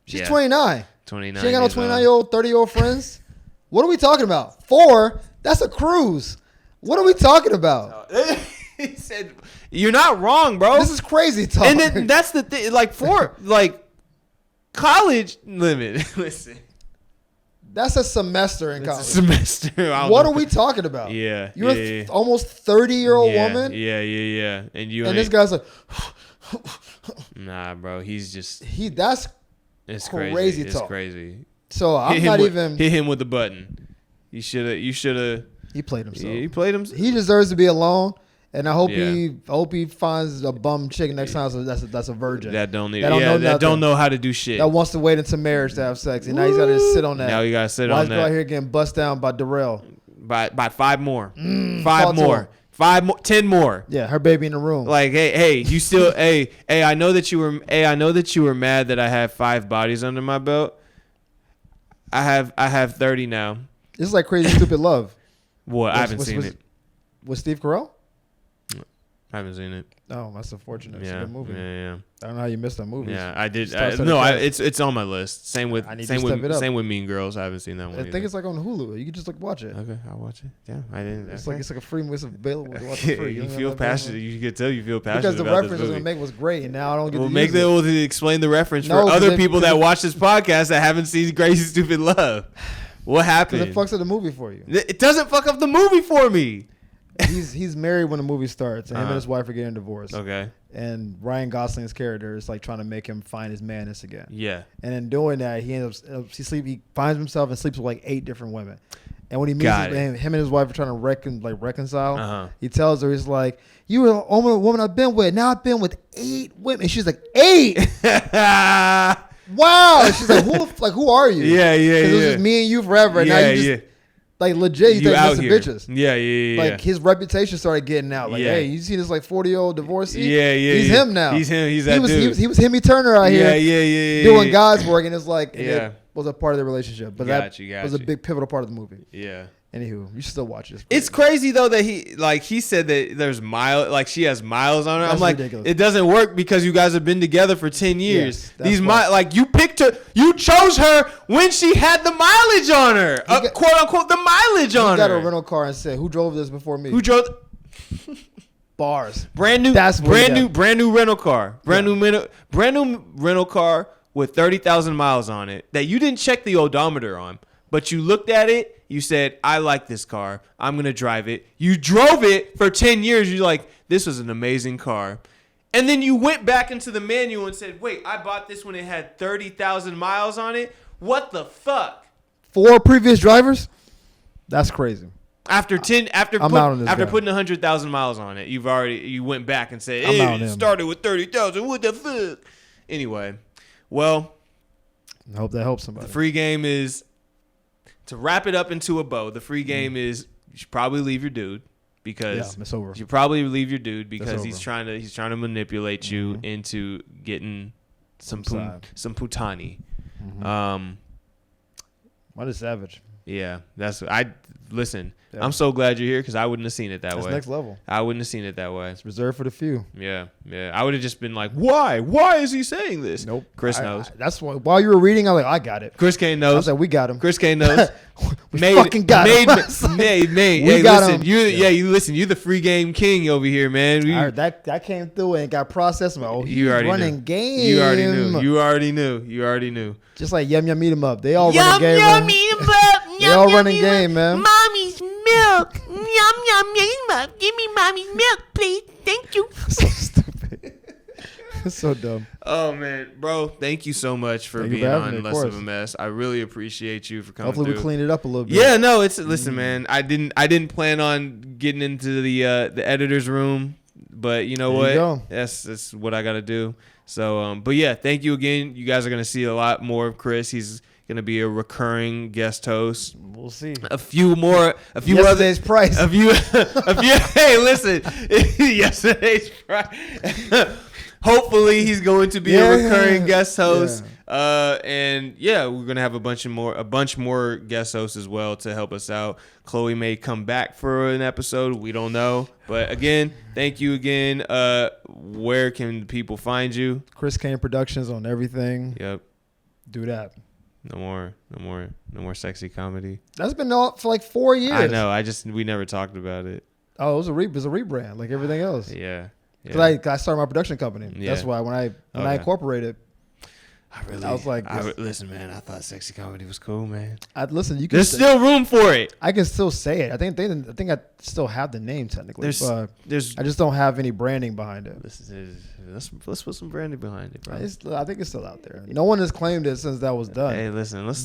She's 29. 29. She ain't got no 29-year-old, 30-year-old friends. What are we talking about? 4? That's a cruise. What are we talking about? He said, "You're not wrong, bro. This is crazy talk." And then that's the thing. Like college limit. Listen. That's a semester in college. Semester. What are we talking about? Yeah. You're almost 30-year-old woman. Yeah. And this guy's like, nah, bro. He's just. That's it's crazy talk. It's crazy. So I'm not even. Hit him with the button. You should have. He played himself. Yeah, he played himself. He deserves to be alone. And I hope he finds a bum chick next time. So that's a virgin that don't know how to do shit. That wants to wait until marriage to have sex, and now he's got to sit on that. Now you got to sit on that. Go out here getting bust down by Darrell. By 5 more. 5 more. 5 more. 10 more. Yeah, her baby in the room. Like, hey, you still, hey, I know that you were mad that I have 5 bodies under my belt. I have 30 now. This is like Crazy Stupid Love. What? I haven't seen it. With Steve Carell? I haven't seen it. Oh, that's unfortunate. It's a good movie. Yeah. I don't know how you missed that movie. Yeah, I did. It's on my list. Same with Mean Girls. I haven't seen that one. I think it's like on Hulu. You can just watch it. Okay, I'll watch it. Yeah, I didn't. It's like a free. It's available to watch for free. You feel passionate. You can tell you feel passionate because the about reference I was gonna make was great, and now I don't get. We'll make to explain the reference for other people that watch this podcast that haven't seen Crazy Stupid Love. What happened? Because it fucks up the movie for you. It doesn't fuck up the movie for me. He's married when the movie starts, and him and his wife are getting divorced. Okay. And Ryan Gosling's character is like trying to make him find his madness again. Yeah. And in doing that, he ends up he finds himself and sleeps with like 8 different women. And when he meets him and his wife are trying to reconcile, he tells her, he's like, "You were the only woman I've been with. Now I've been with 8 women." And she's like, 8? Wow. She's like, who are you? Yeah. Because it was just me and you forever. And now you just like legit, you out here. Bitches. Yeah. Like his reputation started getting out. Like, hey, you see this like 40-year-old divorcee? Yeah. He's him now. He's him. He's that dude. He was Himmy Turner out here. Yeah. Doing God's work, and it's like it was a part of their relationship. But that was a big pivotal part of the movie. Yeah. Anywho, you should still watch this. It's crazy though that he said that there's she has miles on her. That's I'm like, ridiculous. It doesn't work because you guys have been together for 10 years. Yes, you picked her, you chose her when she had the mileage on her, quote unquote the mileage on her. Got a rental car and said, "Who drove this before me?" Who drove? Bars. Brand new rental car. Brand new rental car with 30,000 miles on it that you didn't check the odometer on, but you looked at it. You said, "I like this car. I'm going to drive it." You drove it for 10 years. You're like, "This was an amazing car." And then you went back into the manual and said, "Wait, I bought this when it had 30,000 miles on it? What the fuck?" 4 previous drivers? That's crazy. After putting 100,000 miles on it, you went back and said, "Hey, it started with 30,000. What the fuck?" Anyway, well, I hope that helps somebody. The free game is, to wrap it up into a bow, the free game is you should probably leave your dude because it's over. You should probably leave your dude because he's trying to manipulate you into getting some putani. What is savage? Yeah, listen. Yeah. I'm so glad you're here because I wouldn't have seen it that way. That's next level. I wouldn't have seen it that way. It's reserved for the few. Yeah. I would have just been like, "Why? Why is he saying this?" Nope. Chris knows. That's why. While you were reading, I was like, "I got it." Chris Kane knows. I was like, "We got him." Chris Kane knows. We fucking got him. We got him. You listen. You the free game king over here, man. That came through and got processed. He's running game. You already knew. Just like Yum Yum Eat 'em Up. They all running game. Yum Eat 'em Up. They all running game, man. Mommy's milk. Yum Yum Eat 'em Up. Give me mommy's milk, please. Thank you. So stupid. So dumb. Oh man, bro, thank you so much for being on Less of a Mess. I really appreciate you for coming. Hopefully we clean it up a little bit. Yeah, no, it's listen, man. I didn't plan on getting into the editor's room, but you know what? That's what I got to do. So, but yeah, thank you again. You guys are gonna see a lot more of Chris. He's gonna be a recurring guest host. We'll see. A few Yesterday's price. A few. Hey, listen. Yesterday's price. Hopefully, he's going to be a recurring guest host. Yeah. And yeah, we're gonna have a bunch more guest hosts as well to help us out. Chloe may come back for an episode. We don't know. But again, thank you again. Where can people find you? Chris Kane Productions on everything. Yep. Do that. No more sexy comedy. That's been out for like 4 years. I know. we never talked about it. Oh, it was a rebrand like everything else. Yeah. Cause I started my production company. Yeah. That's why when I incorporated, I was like, listen, man. I thought sexy comedy was cool, man. There's still room for it. I can still say it. I think I still have the name technically. I just don't have any branding behind it. Let's put some branding behind it, bro. I think it's still out there. No one has claimed it since that was done. Hey, listen, let's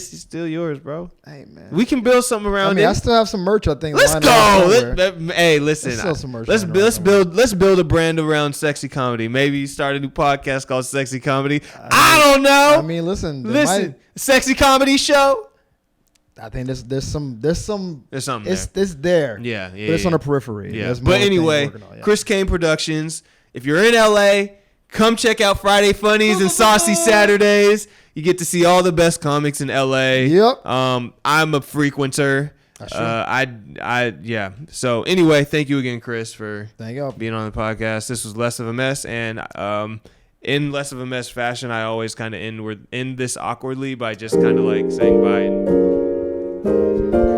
steal yours, bro. Hey, man, we can build something around it. I still have some merch. I think. Let's go. Hey, listen. There's still some merch. Let's build a brand around sexy comedy. Maybe start a new podcast called Sexy Comedy. I don't know. I mean, listen. Sexy comedy show. I think there's something there. It's there. Yeah. But it's on the periphery. Yeah. But anyway, Chris Kane Productions. If you're in LA, come check out Friday Funnies and Saucy Saturdays. You get to see all the best comics in LA. Yep. I'm a frequenter. Yeah. So anyway, thank you again, Chris, for being on the podcast. This was Less of a Mess, and in Less of a Mess fashion, I always kind of end this awkwardly by just kind of like saying bye.